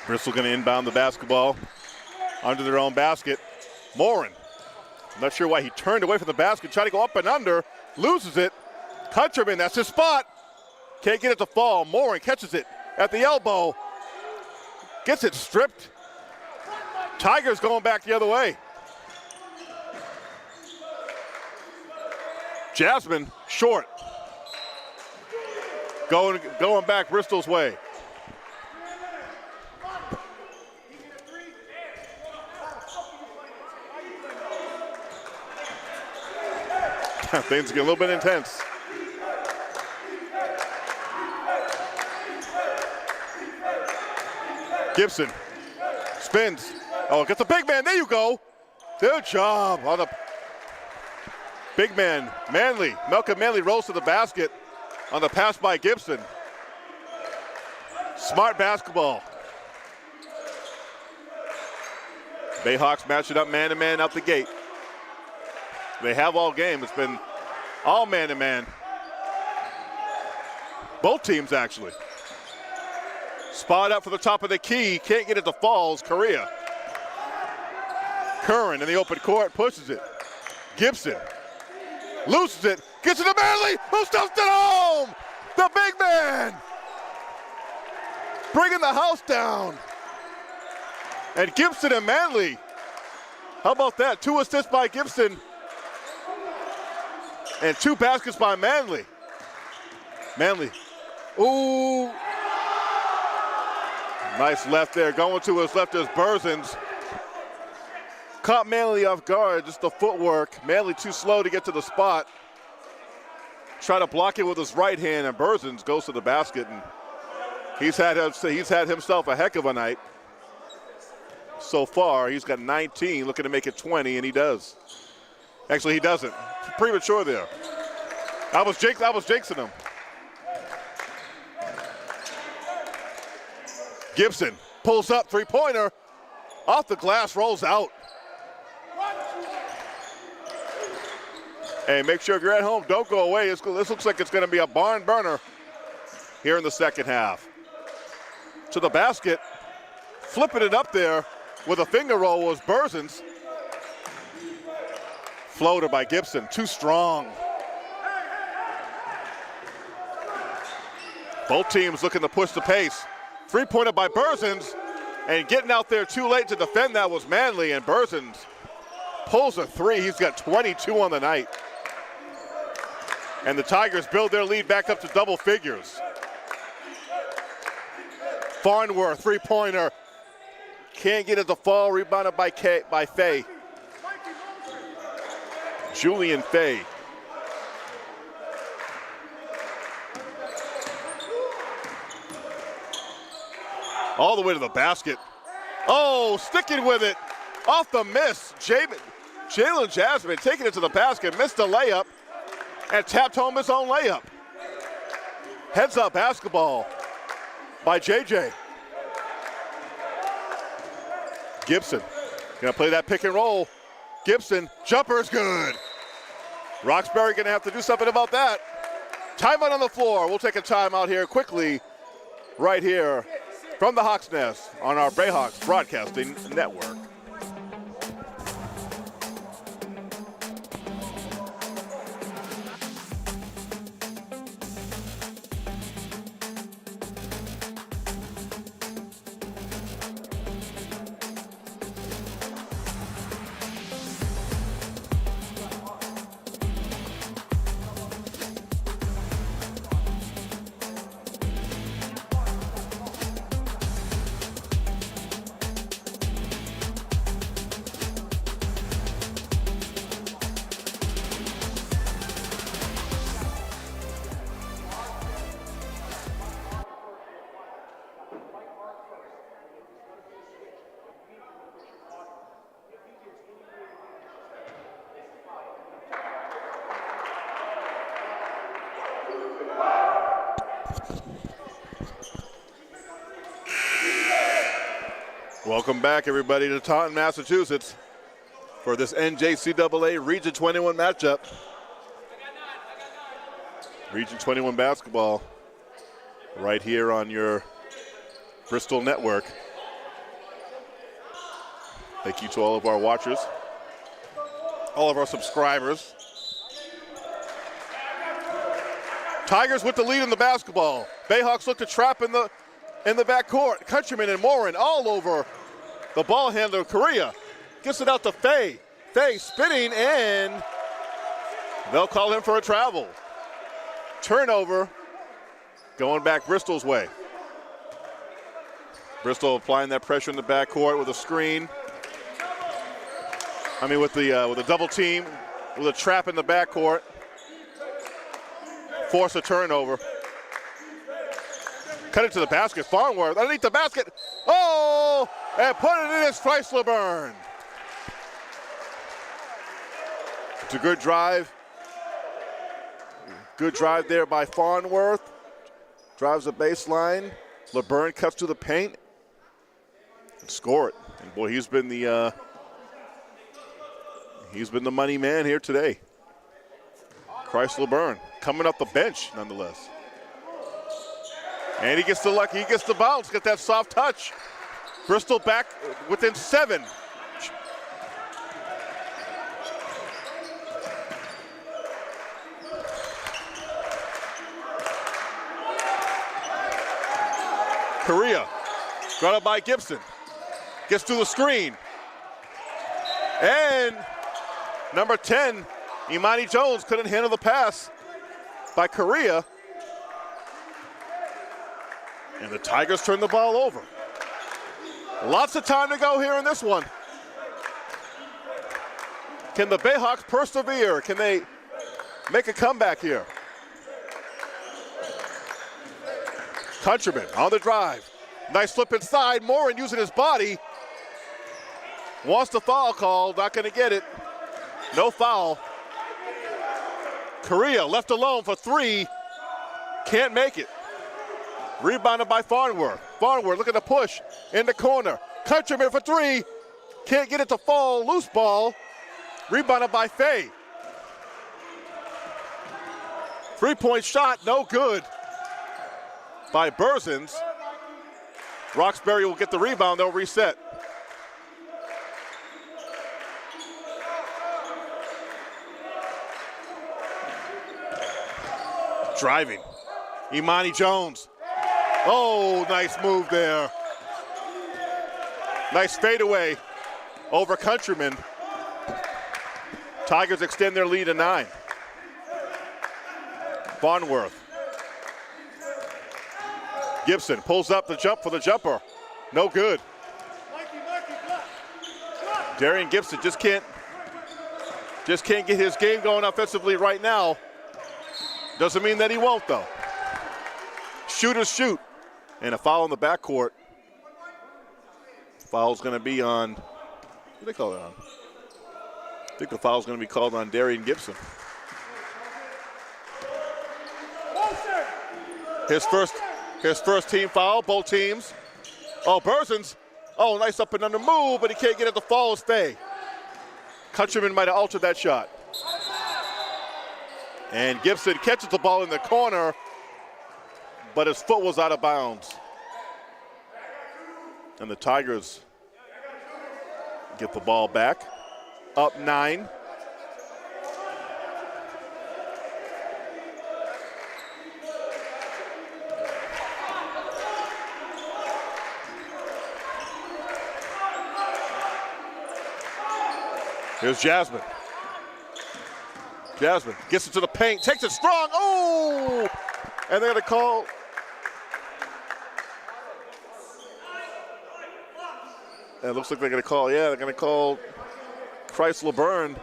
Bristol going to inbound the basketball under their own basket. Morin, I'm not sure why he turned away from the basket, tried to go up and under, loses it. Countryman, that's his spot. Can't get it to fall. Morin catches it at the elbow, gets it stripped. Tigers going back the other way. Jasmine, short. Going back Bristol's way. Things get a little bit intense. Gibson spins. Oh, gets the big man. There you go. Good job on the big man. Manley. Malcolm Manley rolls to the basket on the pass by Gibson. Smart basketball. Bayhawks matching up man-to-man out the gate. They have all game. It's been all man-to-man. Both teams, actually. Spot up for the top of the key. Can't get it to Falls. Correa. Curran in the open court pushes it. Gibson loses it. Gets it to Manley, who stuffs it home. The big man bringing the house down. And Gibson and Manley. How about that? 2 assists by Gibson. And 2 baskets by Manley. Manley. Ooh. Nice left there. Going to his left is Berzins. Caught Manley off guard. Just the footwork. Manley too slow to get to the spot. Try to block it with his right hand, and Berzins goes to the basket. And he's had himself a heck of a night so far. He's got 19, looking to make it 20, and he does. Actually, he doesn't. Premature there. I was jinxing him. Gibson pulls up, 3-pointer. Off the glass, rolls out. Hey, make sure if you're at home, don't go away. This looks like it's going to be a barn burner here in the second half. To the basket, flipping it up there with a finger roll was Berzins. Floater by Gibson, too strong. Both teams looking to push the pace. 3-pointer by Berzins, and getting out there too late to defend that was Manley, and Berzins pulls a three. He's got 22 on the night. And the Tigers build their lead back up to double figures. Farnworth, three-pointer. Can't get it to fall. Rebounded by Fay. Julian Fay. All the way to the basket. Oh, sticking with it. Off the miss. Jalen Jasmine taking it to the basket. Missed a layup and tapped home his own layup. Heads up basketball by JJ. Gibson gonna play that pick and roll. Gibson, jumper is good. Roxbury gonna have to do something about that. Timeout on the floor. We'll take a timeout here quickly, right here from the Hawks Nest on our Bayhawks Broadcasting Network. Welcome back, everybody, to Taunton, Massachusetts for this NJCAA Region 21 matchup. Region 21 basketball right here on your Bristol network. Thank you to all of our watchers, all of our subscribers. Tigers with the lead in the basketball. Bayhawks look to trap in the backcourt. Countryman and Morin all over the ball handler. Correa gets it out to Fay. Fay spinning, and they'll call him for a travel. Turnover going back Bristol's way. Bristol applying that pressure in the backcourt with a screen. With a double team, with a trap in the backcourt. Force a turnover. Cut it to the basket. Farnworth underneath the basket. Oh, and put it in as Chrysler Burn. It's a good drive. Good drive there by Farnworth. Drives the baseline. LeBurn cuts to the paint and score it. And boy, he's been the money man here today. Chrysler Burn coming up the bench nonetheless. And he gets the bounce, get that soft touch. Bristol back within 7. Correa, got up by Gibson. Gets to the screen. And number 10, Imani Jones couldn't handle the pass by Correa. And the Tigers turn the ball over. Lots of time to go here in this one. Can the Bayhawks persevere? Can they make a comeback here? Countryman on the drive. Nice slip inside. Morin using his body. Wants the foul call. Not going to get it. No foul. Correa left alone for 3. Can't make it. Rebounded by Farnworth. Farnworth looking to push in the corner. Countryman for 3. Can't get it to fall. Loose ball. Rebounded by Fay. 3-point shot, no good by Berzins. Roxbury will get the rebound. They'll reset. Driving. Imani Jones. Oh, nice move there. Nice fadeaway over Countryman. Tigers extend their lead to 9. Farnworth. Gibson pulls up the jump for the jumper. No good. Darian Gibson just can't get his game going offensively right now. Doesn't mean that he won't, though. Shooters shoot. And a foul in the backcourt. Foul's going to be on, what do they call it on? I think the foul's going to be called on Darian Gibson. His first team foul, both teams. Oh, Berzins. Oh, nice up and under move, but he can't get it to fall or stay. Countryman might have altered that shot. And Gibson catches the ball in the corner, but his foot was out of bounds. And the Tigers get the ball back. Up 9. Here's Jasmine. Jasmine gets it to the paint, takes it strong. Oh! And they're going to call. It looks like they're going to call, they're going to call Chrysler Byrne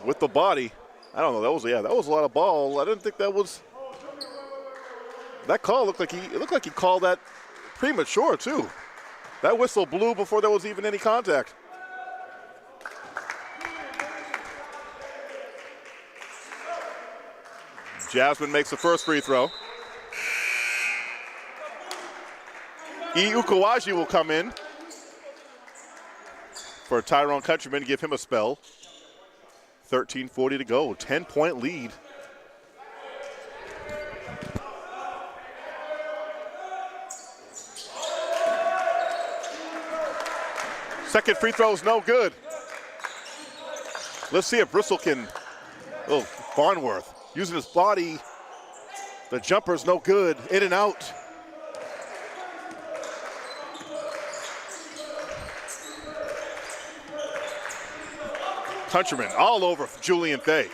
with the body. I don't know, that was a lot of ball. I didn't think that was, that call looked like he called that premature too. That whistle blew before there was even any contact. Jasmine makes the first free throw. E. Ukuwaji will come in for Tyrone Countryman to give him a spell. 13:40 to go, 10-point lead. Second free throw is no good. Let's see if Bristol can, Farnworth using his body. The jumper's no good, in and out. Countryman all over Julian Fay.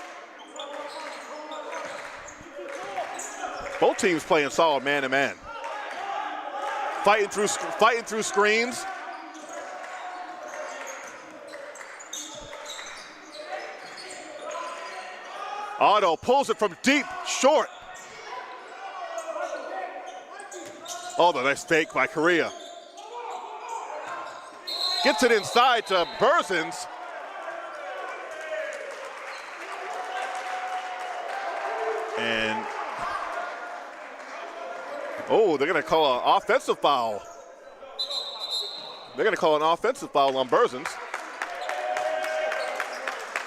Both teams playing solid man-to-man. Fighting through screens. Otto pulls it from deep, short. Oh, the nice fake by Correa. Gets it inside to Berzins. And, they're going to call an offensive foul. They're going to call an offensive foul on Berzins.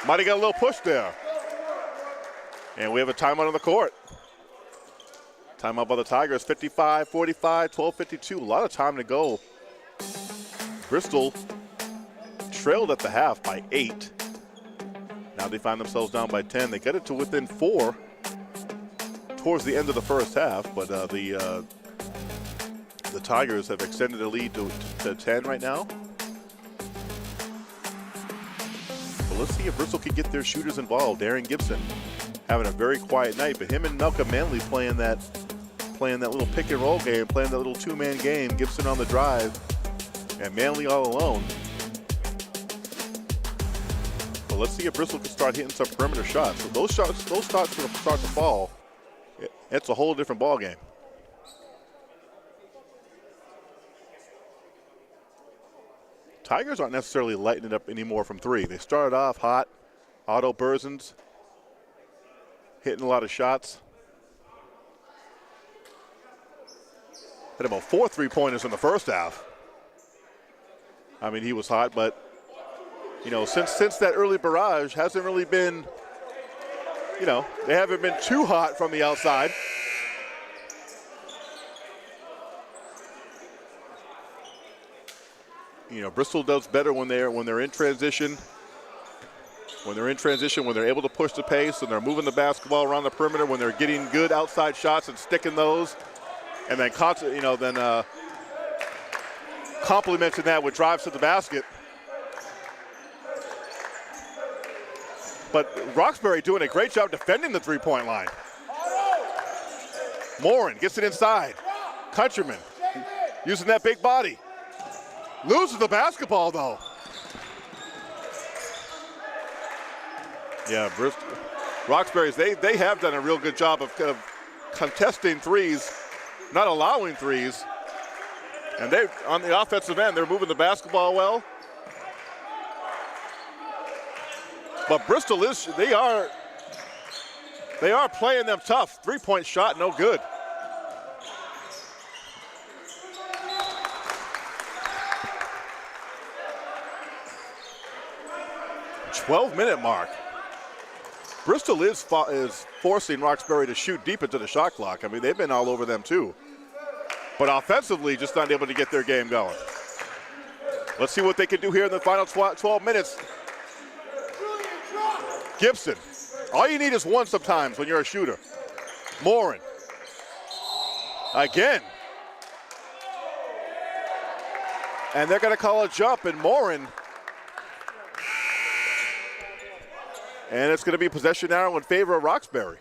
Might have got a little push there. And we have a timeout on the court. Timeout by the Tigers, 55-45, 12:52. A lot of time to go. Bristol trailed at the half by 8. Now they find themselves down by 10. They get it to within 4 towards the end of the first half, but the Tigers have extended the lead to 10 right now. But let's see if Bristol can get their shooters involved. Darren Gibson having a very quiet night, but him and Malcolm Manley playing that little pick and roll game, playing that little two-man game. Gibson on the drive, and Manley all alone. But let's see if Bristol can start hitting some perimeter shots. So those shots will start to fall. It's a whole different ball game. Tigers aren't necessarily lighting it up anymore from 3. They started off hot. Otto Berzins hitting a lot of shots. Had about 4 3-pointers in the first half. I mean, he was hot, but since that early barrage hasn't really been, they haven't been too hot from the outside. Bristol does better when they're in transition. When they're able to push the pace and they're moving the basketball around the perimeter, when they're getting good outside shots and sticking those, and then complementing that with drives to the basket. But Roxbury doing a great job defending the three-point line. Morin gets it inside. Countryman using that big body. Loses the basketball, though. Yeah, Roxbury's, they have done a real good job of contesting threes, not allowing threes. And they, on the offensive end, they're moving the basketball well. But Bristol they are playing them tough. Three-point shot, no good. $12-minute mark. Bristol is forcing Roxbury to shoot deep into the shot clock. I mean, they've been all over them too. But offensively, just not able to get their game going. Let's see what they can do here in the final 12 minutes. Gibson. All you need is one sometimes when you're a shooter. Morin. Again. And they're going to call a jump, and Morin. And it's going to be possession arrow in favor of Roxbury.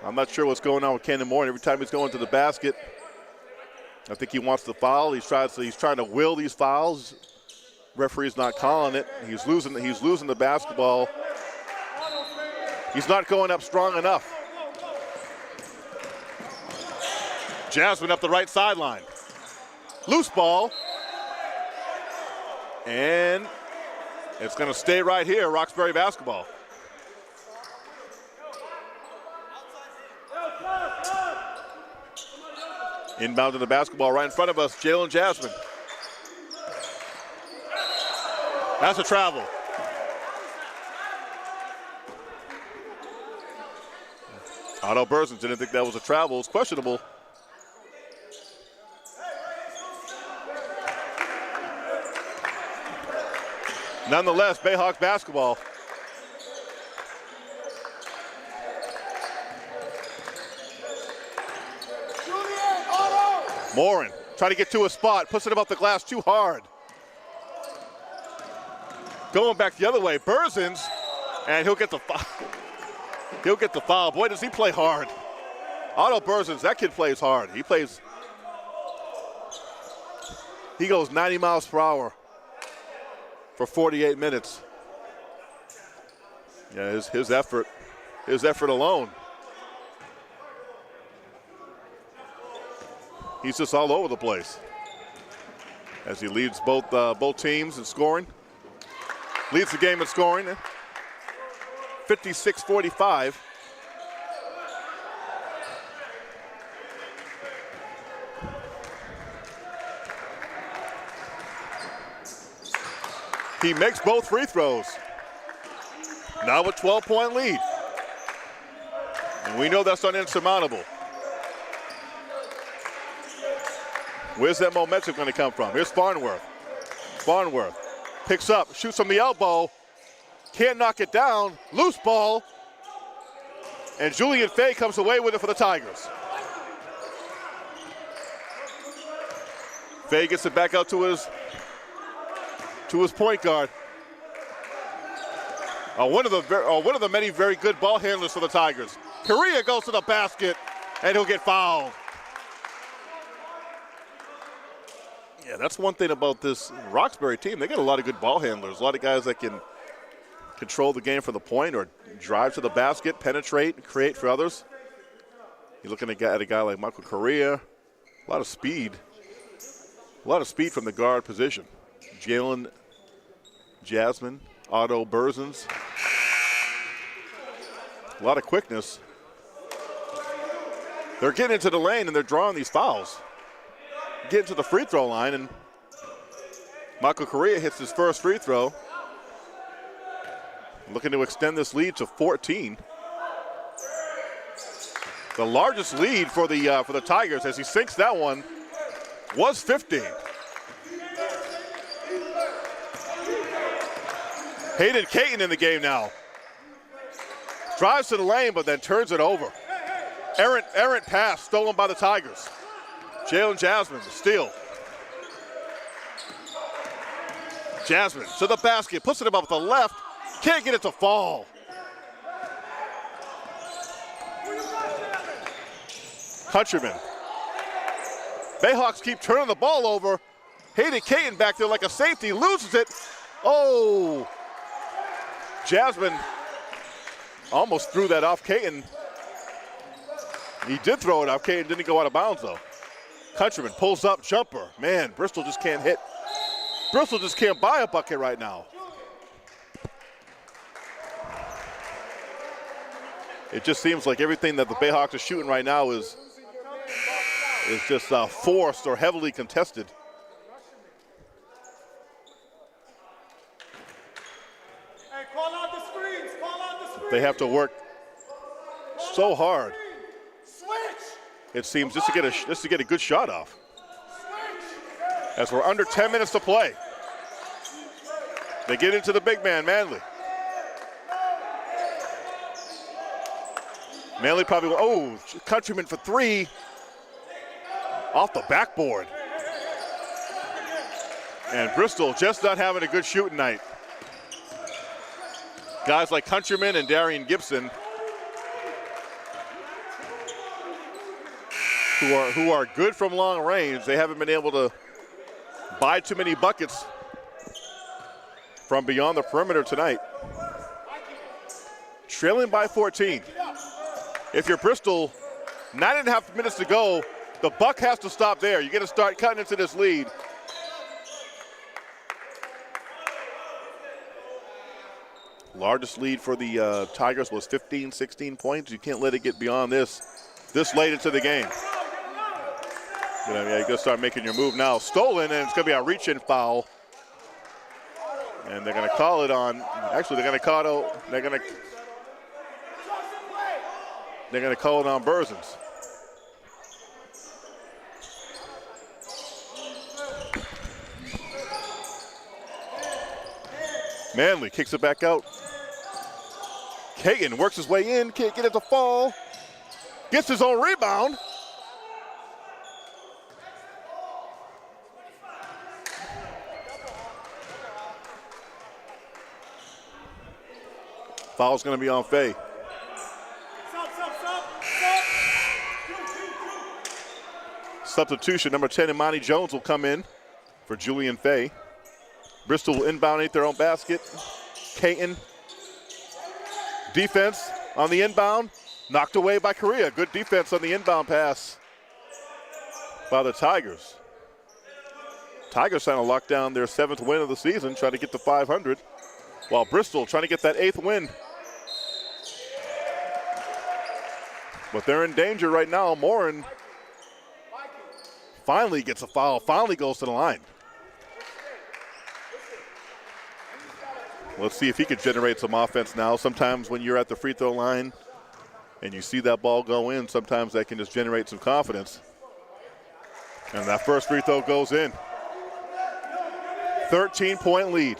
I'm not sure what's going on with Cannon Morin. Every time he's going to the basket, I think he wants the foul. He's trying to will these fouls. Referee's not calling it. He's losing the basketball. He's not going up strong enough. Jasmine up the right sideline. Loose ball. And it's going to stay right here, Roxbury basketball. Inbounding the basketball right in front of us, Jalen Jasmine. That's a travel. Otto Berzins didn't think that was a travel. It's questionable. Nonetheless, Bayhawks basketball. Morin trying to get to a spot, puts it above the glass too hard. Going back the other way, Berzins, and he'll get the foul. He'll get the foul. Boy, does he play hard. Otto Berzins, that kid plays hard. He goes 90 miles per hour for 48 minutes. Yeah, his effort alone. He's just all over the place as he leads both teams in scoring. Leads the game in scoring, 56-45. He makes both free throws. Now a 12-point lead. And we know that's not insurmountable. Where's that momentum going to come from? Here's Farnworth. Farnworth picks up, shoots from the elbow. Can't knock it down. Loose ball. And Julian Fay comes away with it for the Tigers. Fay gets it back out to his point guard. One of the many very good ball handlers for the Tigers. Correa goes to the basket, and he'll get fouled. Yeah, that's one thing about this Roxbury team. They got a lot of good ball handlers, a lot of guys that can control the game for the point or drive to the basket, penetrate, create for others. You're looking at a guy like Michael Correa, a lot of speed from the guard position. Jalen Jasmine, Otto Berzins, a lot of quickness. They're getting into the lane and they're drawing these fouls. Getting to the free throw line, and Michael Correa hits his first free throw. Looking to extend this lead to 14. The largest lead for the Tigers as he sinks that one was 15. Hayden Caton in the game now. Drives to the lane, but then turns it over. Errant pass stolen by the Tigers. Jalen Jasmine, the steal. Jasmine to the basket, puts it above the left, Can't get it to fall. Countryman. Bayhawks keep turning the ball over. Hayden Caton back there like a safety, loses it. Oh! Jasmine almost threw that off Caton. He did throw it off. Caton didn't go out of bounds though. Countryman pulls up, jumper. Man, Bristol just can't hit. Bristol just can't buy a bucket right now. It just seems like everything that the Bayhawks are shooting right now is just forced or heavily contested. Hey, call out the screens, call out the screens. They have to work so hard. Switch. It seems just to get a good shot off. As we're under 10 minutes to play. They get into the big man, Manley. Manley probably, oh, Countryman for three. Off the backboard. And Bristol just not having a good shooting night. Guys like Countryman and Darian Gibson who are good from long range. They haven't been able to buy too many buckets from beyond the perimeter tonight. Trailing by 14. If you're Bristol, 9.5 minutes to go, the buck has to stop there. You got to start cutting into this lead. Largest lead for the Tigers was 15, 16 points. You can't let it get beyond this late into the game. You got to start making your move now. Stolen, and it's going to be a reach-in foul. And they're going to call it on. Actually, they're going to call it on Berzins. Manley kicks it back out. Caton works his way in, can't get it to fall. Gets his own rebound. Foul's going to be on Faye. Substitution, number 10, Imani Jones will come in for Julian Faye. Bristol will inbound at their own basket. Caton. Defense on the inbound. Knocked away by Korea. Good defense on the inbound pass by the Tigers. Tigers trying to lock down their 7th win of the season, trying to get to 500, while Bristol trying to get that 8th win. But they're in danger right now. Morin finally gets a foul, finally goes to the line. Let's see if he could generate some offense now. Sometimes when you're at the free throw line and you see that ball go in, sometimes that can just generate some confidence. And that first free throw goes in. 13-point lead.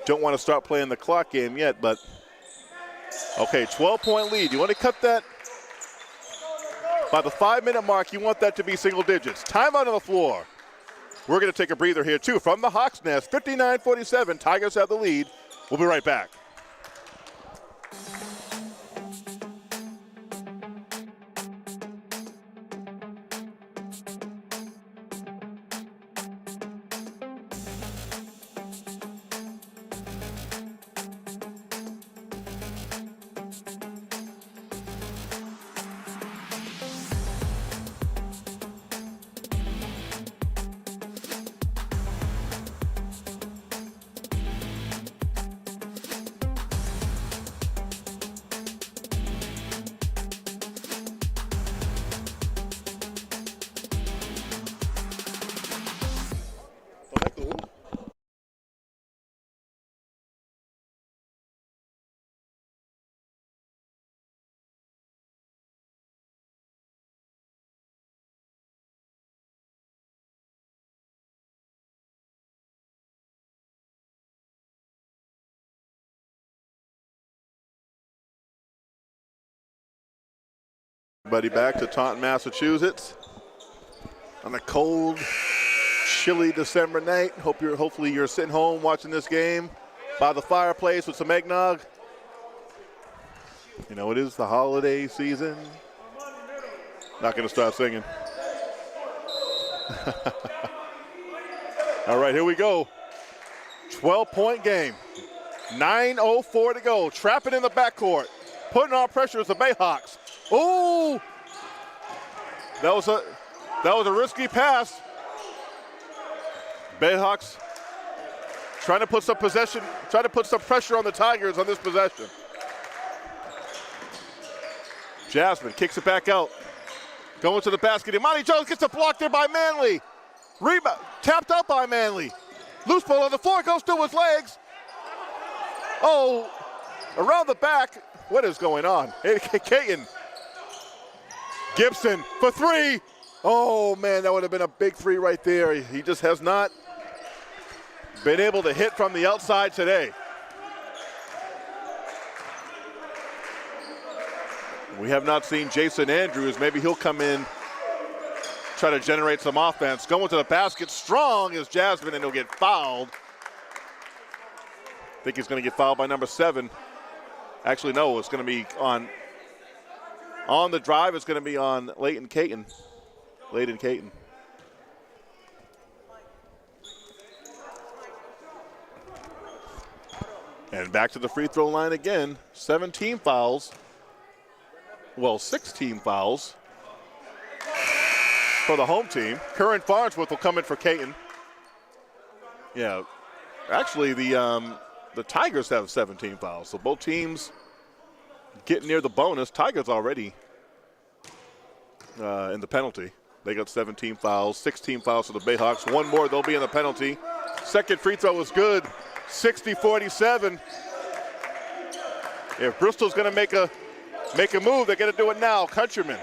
Don't want to start playing the clock game yet, but okay, 12-point lead. You want to cut that? By the 5-minute mark, you want that to be single digits. Timeout on the floor. We're going to take a breather here, too. From the Hawks' Nest, 59-47. Tigers have the lead. We'll be right back. Everybody back to Taunton, Massachusetts on a cold, chilly December night. Hopefully you're sitting home watching this game by the fireplace with some eggnog. You know, it is the holiday season. Not going to stop singing. All right, here we go. 12-point game. 9:04 to go. Trapping in the backcourt. Putting on pressure is the Bayhawks. Ooh! That was a risky pass. Bayhawks trying to put some pressure on the Tigers on this possession. Jasmine kicks it back out. Going to the basket. Imani Jones gets a block there by Manley. Rebound. Tapped out by Manley. Loose ball on the floor. Goes through his legs. Oh, around the back. What is going on? Caton. Gibson for three. Oh, man, that would have been a big three right there. He just has not been able to hit from the outside today. We have not seen Jason Andrews. Maybe he'll come in, try to generate some offense. Going to the basket strong is Jasmine, and he'll get fouled. I think he's going to get fouled by number 7. Actually, no, it's going to be on the drive. It's going to be on Layton Caton. And back to the free throw line again. 17 fouls. Well, 16 fouls for the home team. Curran Farnsworth will come in for Caton. Yeah, actually the Tigers have 17 fouls, so both teams getting near the bonus. Tigers already in the penalty. They got 17 fouls, 16 fouls for the Bayhawks. One more, they'll be in the penalty. Second free throw was good, 60-47. If Bristol's going to make a move, they're going to do it now. Countryman.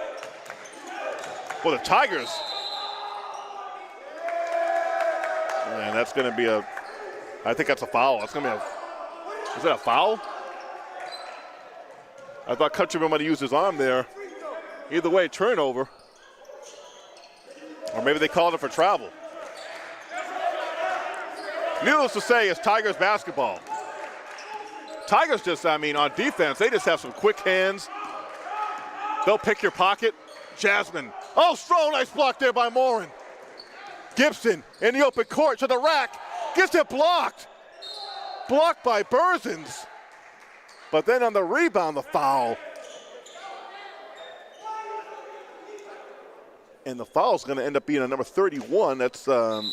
Well, the Tigers. And that's going to be I think that's a foul. That's going to be is that a foul? I thought Countryman might have used his arm there. Either way, turnover. Or maybe they called it for travel. Needless to say, it's Tigers basketball. Tigers just, on defense, they just have some quick hands. They'll pick your pocket. Jasmine. Oh, strong, nice block there by Morin. Gibson in the open court to the rack. Gets it blocked. Blocked by Berzins. But then on the rebound, the foul. And the foul is going to end up being on number 31. That's Adil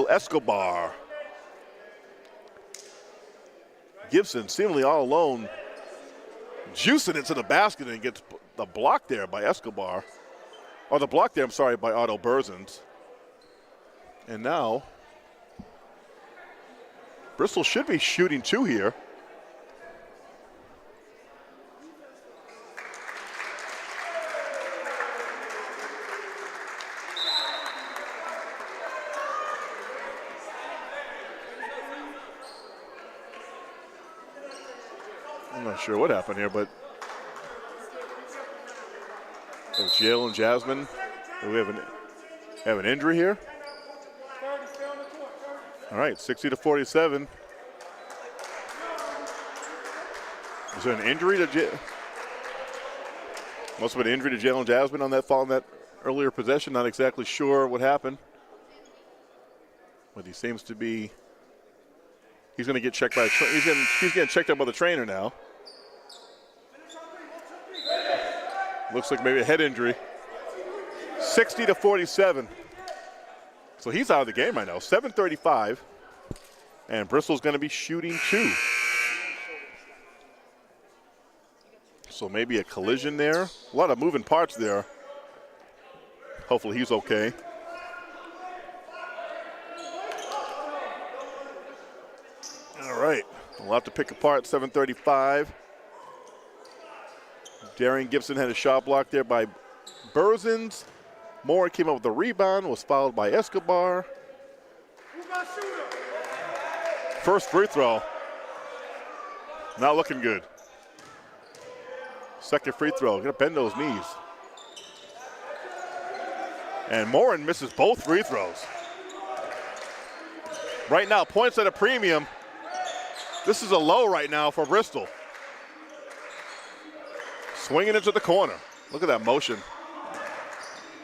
Escobar. Gibson seemingly all alone, juicing it to the basket, and gets the block there by Escobar. Or the block there, by Otto Berzins. And now, Bristol should be shooting 2 here. I'm not sure what happened here, but Jalen Jasmine, do we have an injury here? All right, 60-47. Is there an injury to must have been an injury to Jalen Jasmine on that fall in that earlier possession. Not exactly sure what happened, but he seems to be. He's going to get checked by. He's getting checked out by the trainer now. Looks like maybe a head injury. 60-47. So he's out of the game right now. 7:35, and Bristol's going to be shooting 2. So maybe a collision there. A lot of moving parts there. Hopefully he's okay. All right, we'll have to pick apart. 7:35. Darian Gibson had a shot blocked there by Berzins. Moore came up with the rebound, was fouled by Escobar. First free throw. Not looking good. Second free throw. Gonna bend those knees. And Morin misses both free throws. Right now, points at a premium. This is a low right now for Bristol. Swinging into the corner. Look at that motion.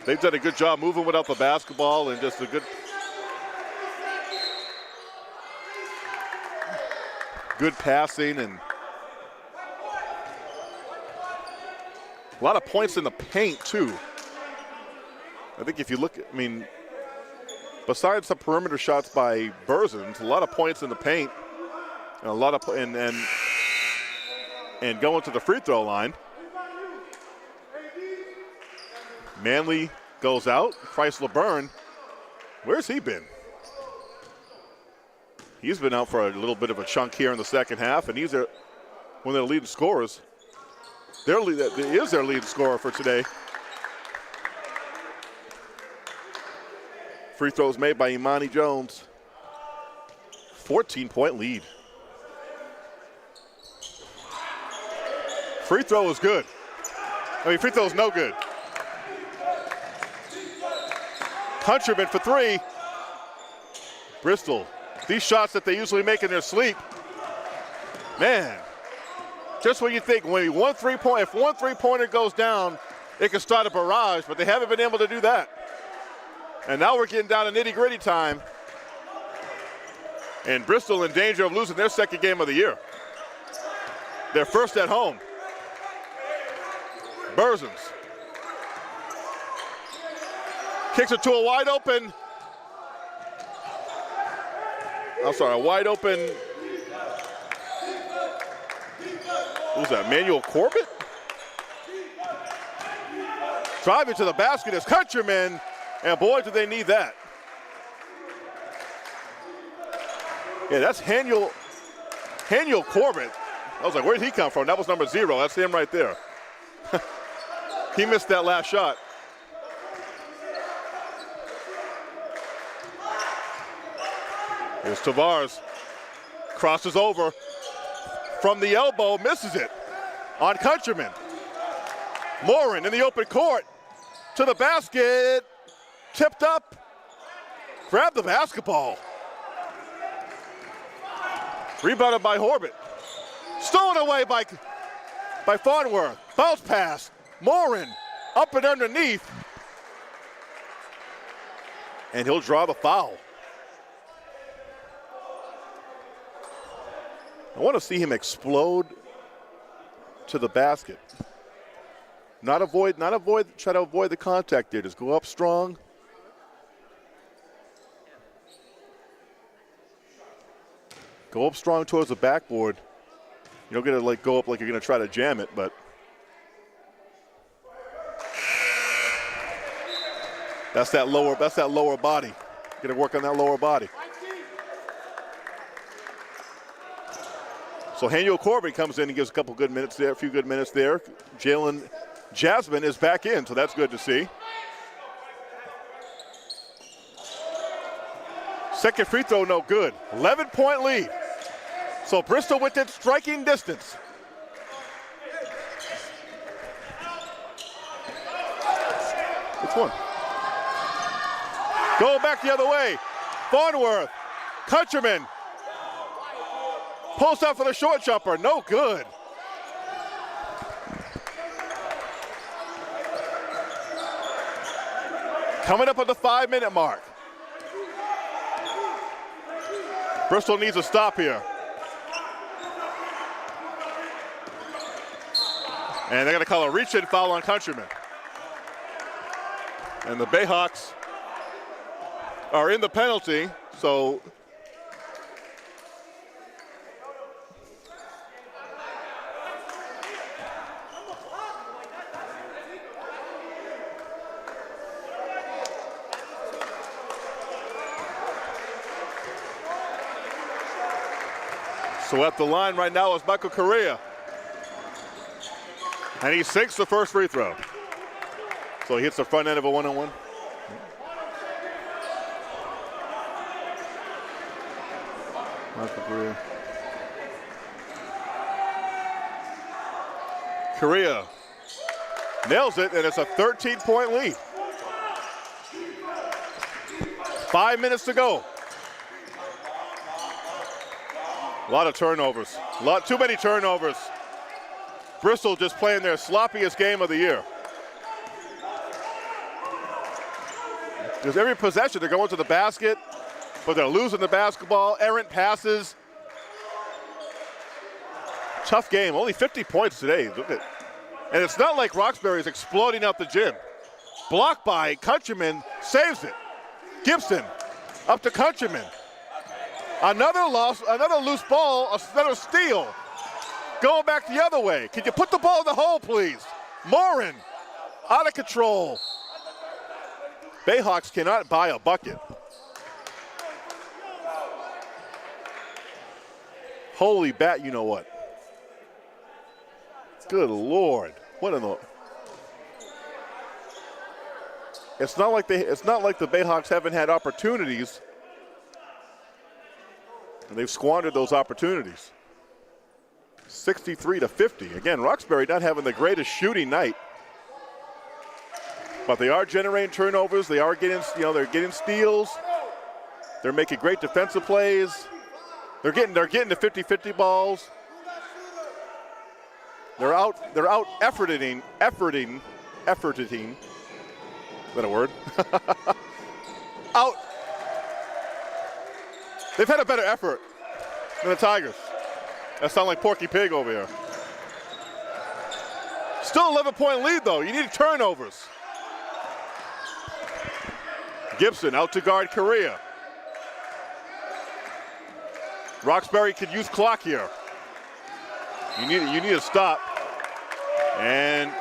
They've done a good job moving without the basketball and just a good passing and a lot of points in the paint too. I think if you look, I mean, besides some perimeter shots by Berzins, a lot of points in the paint and a lot of and going to the free throw line. Manley goes out. Chrysler Byrne, where's he been? He's been out for a little bit of a chunk here in the second half, and he's one of their leading scorers. Is their leading scorer for today. Free throws made by Imani Jones. 14-point lead. Free throw is good. Free throw is no good. Countryman for three. Bristol, these shots that they usually make in their sleep. Man, just when you think if one three-pointer goes down, it can start a barrage, but they haven't been able to do that. And now we're getting down to nitty-gritty time. And Bristol in danger of losing their second game of the year. Their first at home. Berzins kicks it to a wide open. A wide open. Who's that? Manuel Corbett? Driving to the basket is Countryman, and boy, do they need that. Yeah, that's Haniel Corbett. I was like, where did he come from? That was number 0. That's him right there. He missed that last shot. Here's Tavares. Crosses over. From the elbow, misses it on Countryman. Morin in the open court. To the basket. Tipped up. Grabbed the basketball. Rebounded by Horbett. Stolen away by Farnworth. Bounce pass. Morin up and underneath. And he'll draw the foul. I want to see him explode to the basket. Try to avoid the contact there. Just go up strong. Go up strong towards the backboard. You don't get to go up like you're going to try to jam it, but that's that lower body. Got to work on that lower body. So Haniel Corbett comes in and gives a few good minutes there. Jalen Jasmine is back in, so that's good to see. Second free throw, no good. 11-point lead. So Bristol within striking distance. Which one? Go back the other way. Farnworth, Countryman. Post out for the short jumper, no good. Coming up on the 5-minute mark. Bristol needs a stop here. And they're going to call a reach-in foul on Countryman. And the Bayhawks are in the penalty, so at the line right now is Michael Correa. And he sinks the first free throw. So he hits the front end of a one-on-one. Michael Correa. Correa nails it, and it's a 13-point lead. 5 minutes to go. A lot of turnovers. Too many turnovers. Bristol just playing their sloppiest game of the year. Because every possession, they're going to the basket, but they're losing the basketball. Errant passes. Tough game. Only 50 points today. Look at, and it's not like Roxbury is exploding out the gym. Blocked by Countryman, saves it. Gibson up to Countryman. Another loss, another loose ball, another steal. Going back the other way. Can you put the ball in the hole, please? Morin, out of control. Bayhawks cannot buy a bucket. Holy bat, you know what? Good Lord. What in the... It's not like the Bayhawks haven't had opportunities. And they've squandered those opportunities. 63-50. Again, Roxbury not having the greatest shooting night. But they are generating turnovers. They are getting, they're getting steals. They're making great defensive plays. They're getting the 50-50 balls. They're out efforting. Is that a word? Out. They've had a better effort than the Tigers. That sounds like Porky Pig over here. Still 11-point lead though. You need turnovers. Gibson out to guard Correa. Roxbury could use clock here. You need a stop. And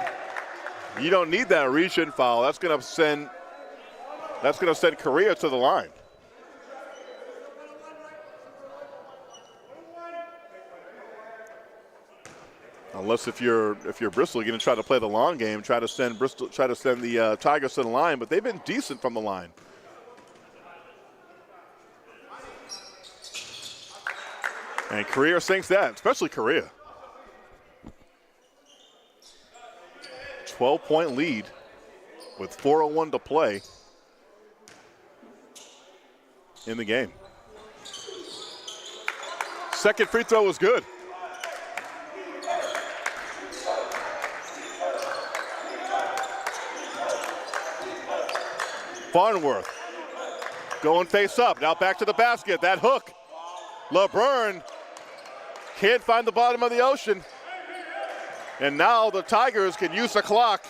you don't need that reach-in foul. That's gonna send Correa to the line. Unless if you're Bristol, you're going to try to play the long game, try to send the Tigers to the line, but they've been decent from the line. And Correa sinks that, especially Correa. 12-point lead with 4:01 to play in the game. Second free throw was good. Farnworth going face up, now back to the basket, that hook. LeBurn can't find the bottom of the ocean. And now the Tigers can use the clock.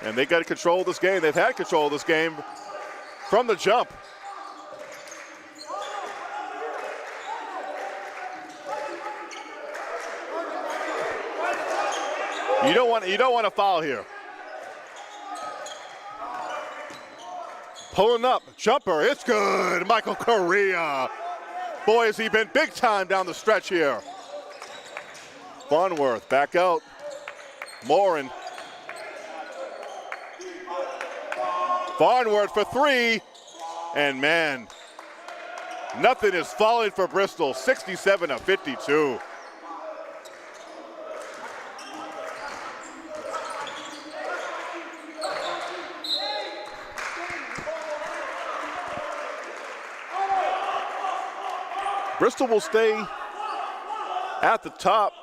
And they got control of this game. They've had control of this game from the jump. You don't want to foul here. Pulling up, jumper, it's good. Michael Correa. Boy, has he been big time down the stretch here. Farnworth back out. Morin. Farnworth for three. And man, nothing is falling for Bristol. 67-52. Bristol will stay at the top,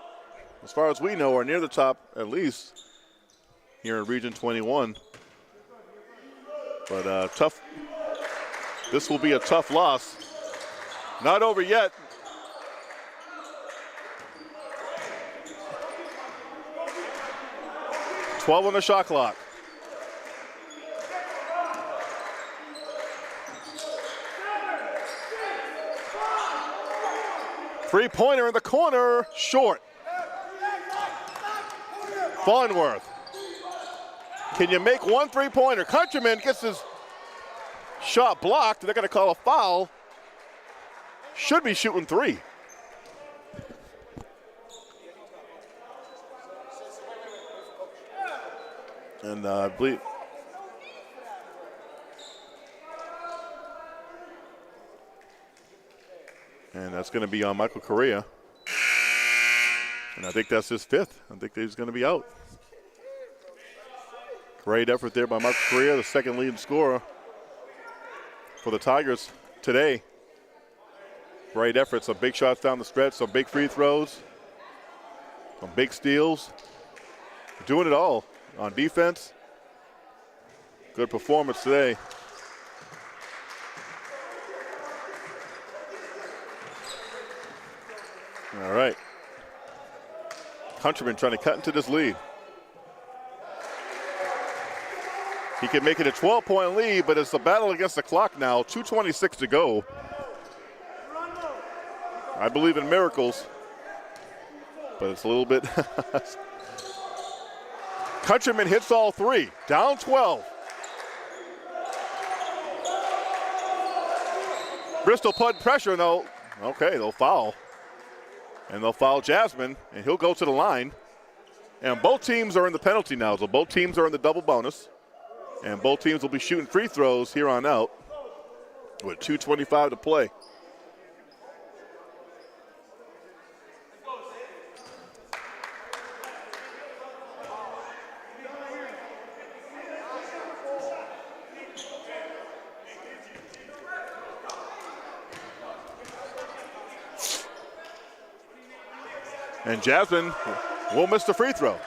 as far as we know, or near the top at least, here in Region 21. But tough. This will be a tough loss. Not over yet. .12 on the shot clock. Three-pointer in the corner, short. Farnworth. Can you make one three-pointer? Countryman gets his shot blocked. They're going to call a foul. Should be shooting three. And I believe. And that's going to be on Michael Correa. And I think that's his fifth. I think he's going to be out. Great effort there by Marcus Correa, the second leading scorer for the Tigers today. Great effort, some big shots down the stretch, some big free throws, some big steals. Doing it all on defense. Good performance today. All right. Countryman trying to cut into this lead. He can make it a 12-point lead, but it's a battle against the clock now. 2:26 to go. I believe in miracles, but it's a little bit. Countryman hits all three, down 12. Bristol put pressure, though. Okay, they'll foul. And they'll foul Jasmine, and he'll go to the line. And both teams are in the penalty now, so both teams are in the double bonus. And both teams will be shooting free throws here on out with 2:25 to play. And Jasmine will miss the free throw.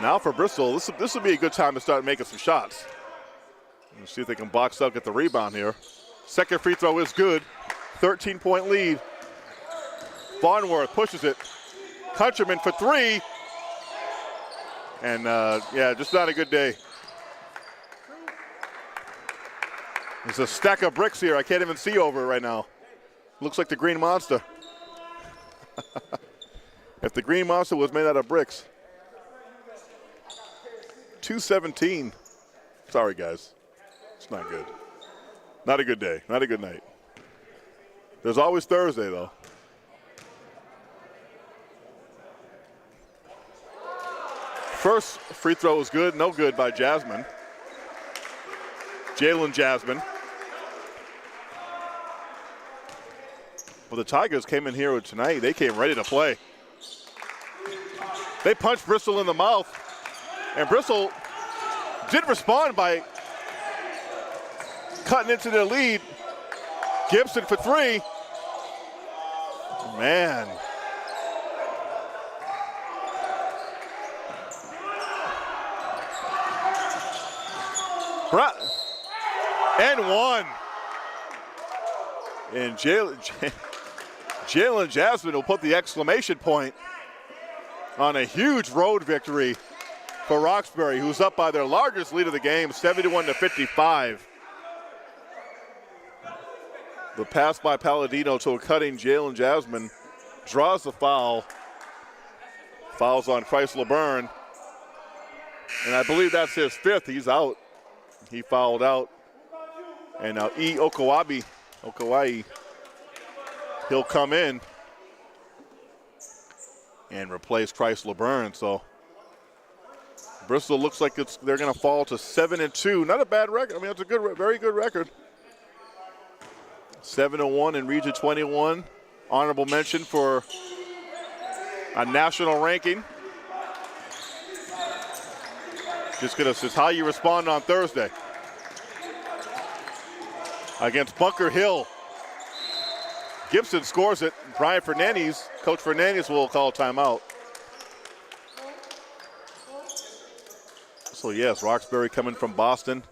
Now for Bristol, this will be a good time to start making some shots. Let's see if they can box out, get the rebound here. Second free throw is good. 13-point lead. Farnworth pushes it. Countryman for three. And yeah, just not a good day. There's a stack of bricks here. I can't even see over it right now. Looks like the Green Monster. If the Green Monster was made out of bricks. 2:17. Sorry, guys. It's not good. Not a good day. Not a good night. There's always Thursday, though. First free throw is good. No good by Jasmine. Jalen Jasmine. Well, the Tigers came in here tonight. They came ready to play. They punched Bristol in the mouth. And Bristol did respond by cutting into their lead. Gibson for three. Man. And one. And Jalen Jasmine will put the exclamation point on a huge road victory for Roxbury, who's up by their largest lead of the game, 71-55. The pass by Palladino to a cutting Jalen Jasmine draws the foul. Fouls on Chrysler Byrne. And I believe that's his fifth. He's out. He fouled out. And now Okawai, he'll come in and replace Chrysler Byrne. So Bristol looks like they're going to fall to 7-2. Not a bad record. I mean, it's a good, very good record. 7-1 in Region 21. Honorable mention for a national ranking. Just how you respond on Thursday against Bunker Hill. Gibson scores it. Brian Fernandez, Coach Fernandez will call timeout. So yes, Roxbury coming from Boston.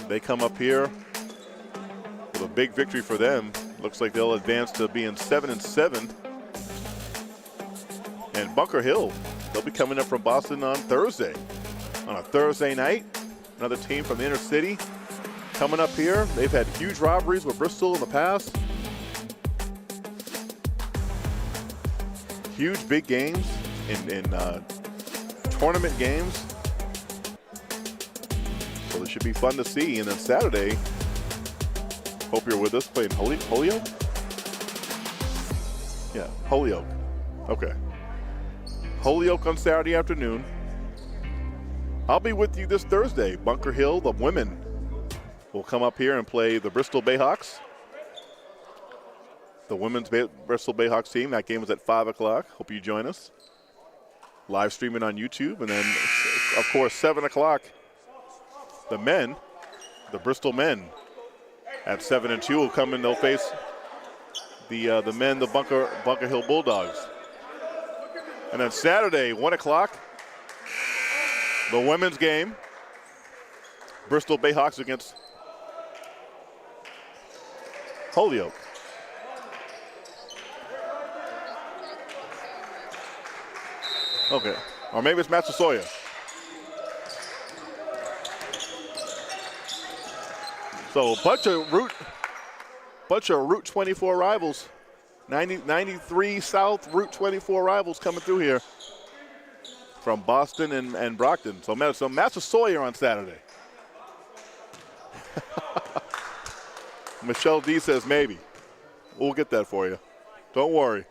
They come up here with a big victory for them. Looks like they'll advance to being 7-7. And Bunker Hill, they'll be coming up from Boston on Thursday. On a Thursday night, another team from the inner city coming up here. They've had huge rivalries with Bristol in the past. Huge big games in tournament games. So this should be fun to see. And then Saturday, hope you're with us, playing Holyoke? Yeah, Holyoke. Okay. Holyoke on Saturday afternoon. I'll be with you this Thursday. Bunker Hill, the women, will come up here and play the Bristol Bayhawks. the women's Bristol Bayhawks team. That game is at 5 o'clock. Hope you join us. Live streaming on YouTube. And then, of course, 7 o'clock, the men, the Bristol men, at 7 and 2 will come in. They'll face the men, the Bunker Hill Bulldogs. And then Saturday, 1 o'clock, the women's game, Bristol Bayhawks against Holyoke. Okay, or maybe it's Massasoit. So bunch of Route 24 rivals, 93 South Route 24 rivals coming through here from Boston and Brockton. So Massasoit on Saturday. Michelle D says maybe. We'll get that for you. Don't worry.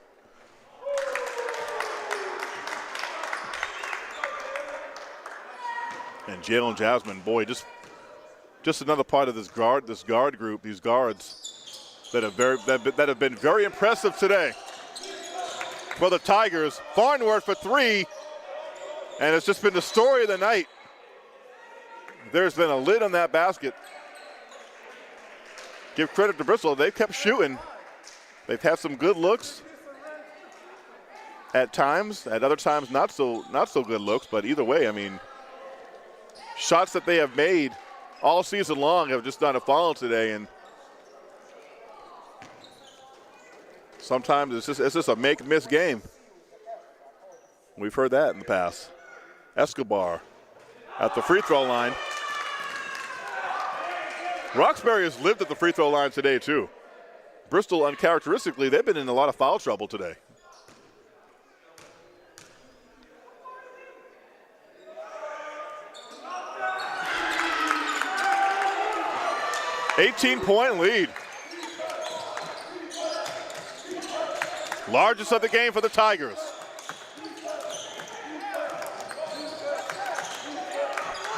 And Jalen Jasmine, boy, just another part of this guard group, these guards that have been very impressive today for the Tigers. Farnworth for 3, and it's just been the story of the night. There's been a lid on that basket. Give credit to Bristol. They've kept shooting. They've had some good looks at times. At other times, not so good looks. But either way, I mean, shots that they have made all season long have just not fallen today. And sometimes it's just a make-miss game. We've heard that in the past. Escobar at the free throw line. Roxbury has lived at the free throw line today, too. Bristol, uncharacteristically, they've been in a lot of foul trouble today. $18-point lead. Largest of the game for the Tigers.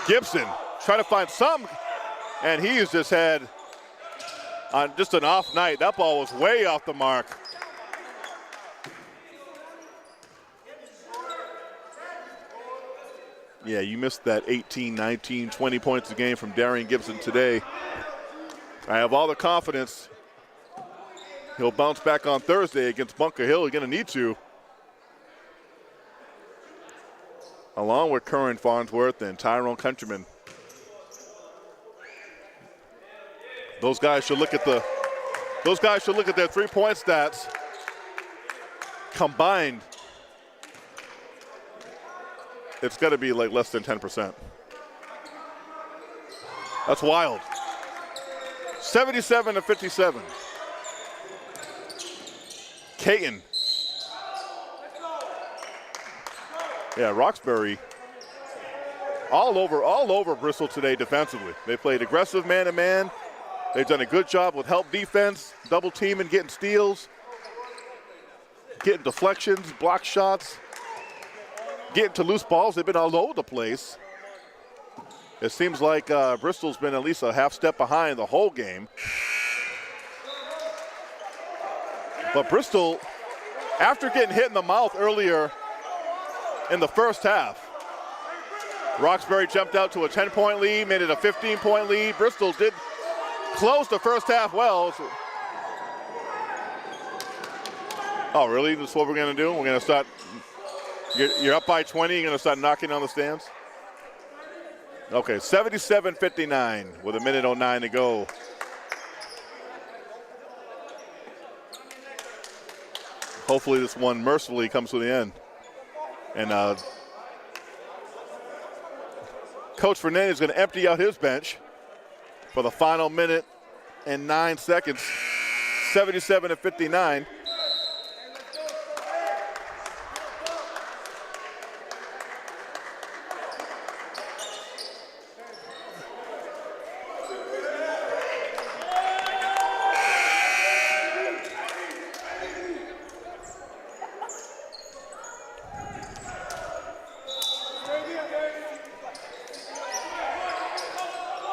Gibson trying to find some. And he's just had on just an off night. That ball was way off the mark. Yeah, you missed that 18, 19, 20 points a game from Darian Gibson today. I have all the confidence he'll bounce back on Thursday against Bunker Hill. He's going to need to. Along with Curran Farnsworth and Tyrone Countryman. Those guys should look at their 3-point stats combined. It's got to be like less than 10%. That's wild. 77-57. Caton. Yeah, Roxbury all over Bristol today defensively. They played aggressive man-to-man. They've done a good job with help defense, double teaming, getting steals, getting deflections, block shots, getting to loose balls. They've been all over the place. It seems like Bristol's been at least a half step behind the whole game. But Bristol, after getting hit in the mouth earlier in the first half, Roxbury jumped out to a 10-point lead, made it a 15-point lead. Bristol did close the first half well. Oh, really? That's what we're going to do? We're going to start, you're up by 20, you're going to start knocking on the stands? Okay, 77-59 with 1:09 to go. Hopefully this one mercifully comes to the end. And Coach Fernandez is going to empty out his bench for the final minute and 9 seconds, 77-59.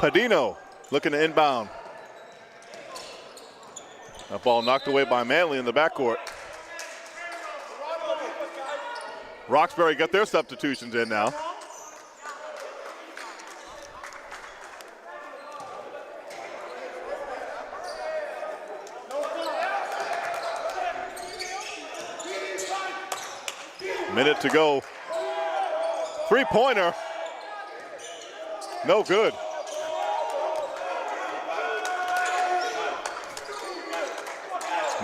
Padino looking to inbound. That ball knocked away by Manley in the backcourt. Roxbury got their substitutions in now. Minute to go. Three-pointer. No good.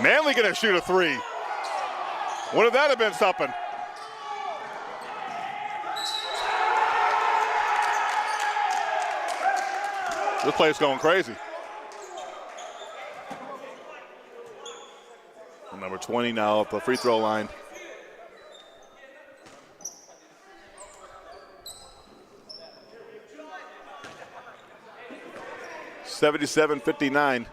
Manley gonna shoot a three. Wouldn't that have been something? This play's going crazy. And number 20 now at the free throw line. (77-59).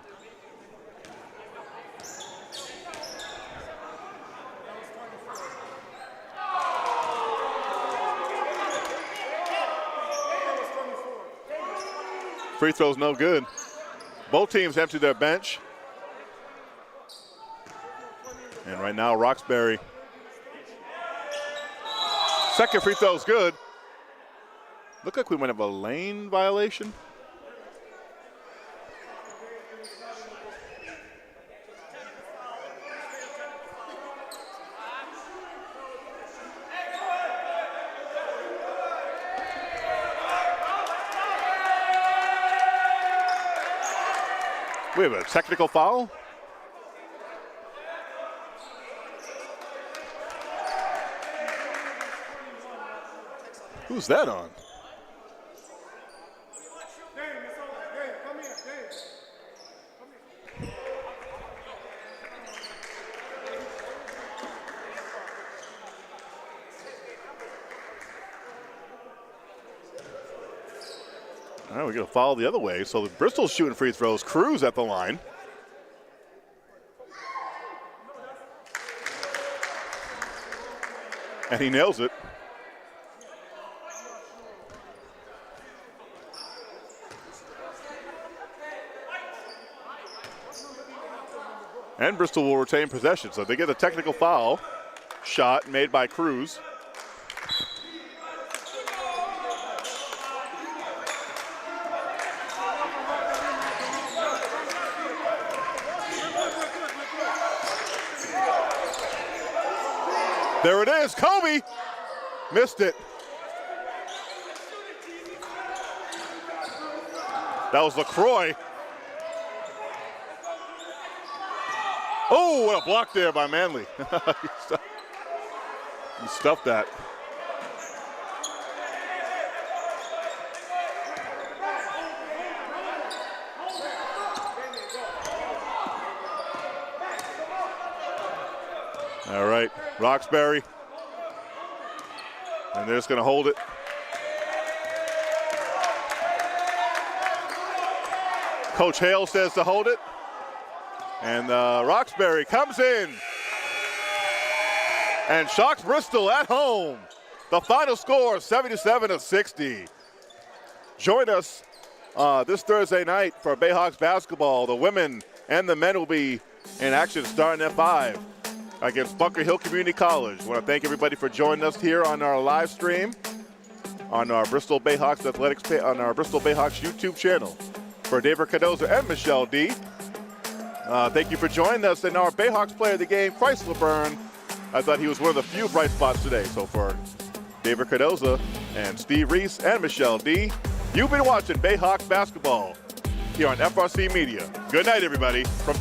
Free throw's no good. Both teams empty their bench. And right now, Roxbury. Second free throw's good. Look like we might have a lane violation. We have a technical foul. Who's that on? All right, we're going to follow the other way. So Bristol's shooting free throws. Cruz at the line. And he nails it. And Bristol will retain possession. So they get a technical foul shot made by Cruz. There it is, Kobe missed it. That was LaCroix. Oh, what a block there by Manley. He stuffed that. All right, Roxbury. And they're just going to hold it. Coach Hale says to hold it. And Roxbury comes in and shocks Bristol at home. The final score, 77-60. Join us this Thursday night for Bayhawks basketball. The women and the men will be in action starting at 5 against Bunker Hill Community College. I want to thank everybody for joining us here on our live stream on our Bristol Bayhawks Athletics on our Bristol Bayhawks YouTube channel. For David Cardoza and Michelle D. Thank you for joining us. And our Bayhawks player of the game, Chrysler Byrne. I thought he was one of the few bright spots today. So for David Cardoza and Steve Reese and Michelle D, you've been watching Bayhawks basketball here on FRC Media. Good night, everybody. From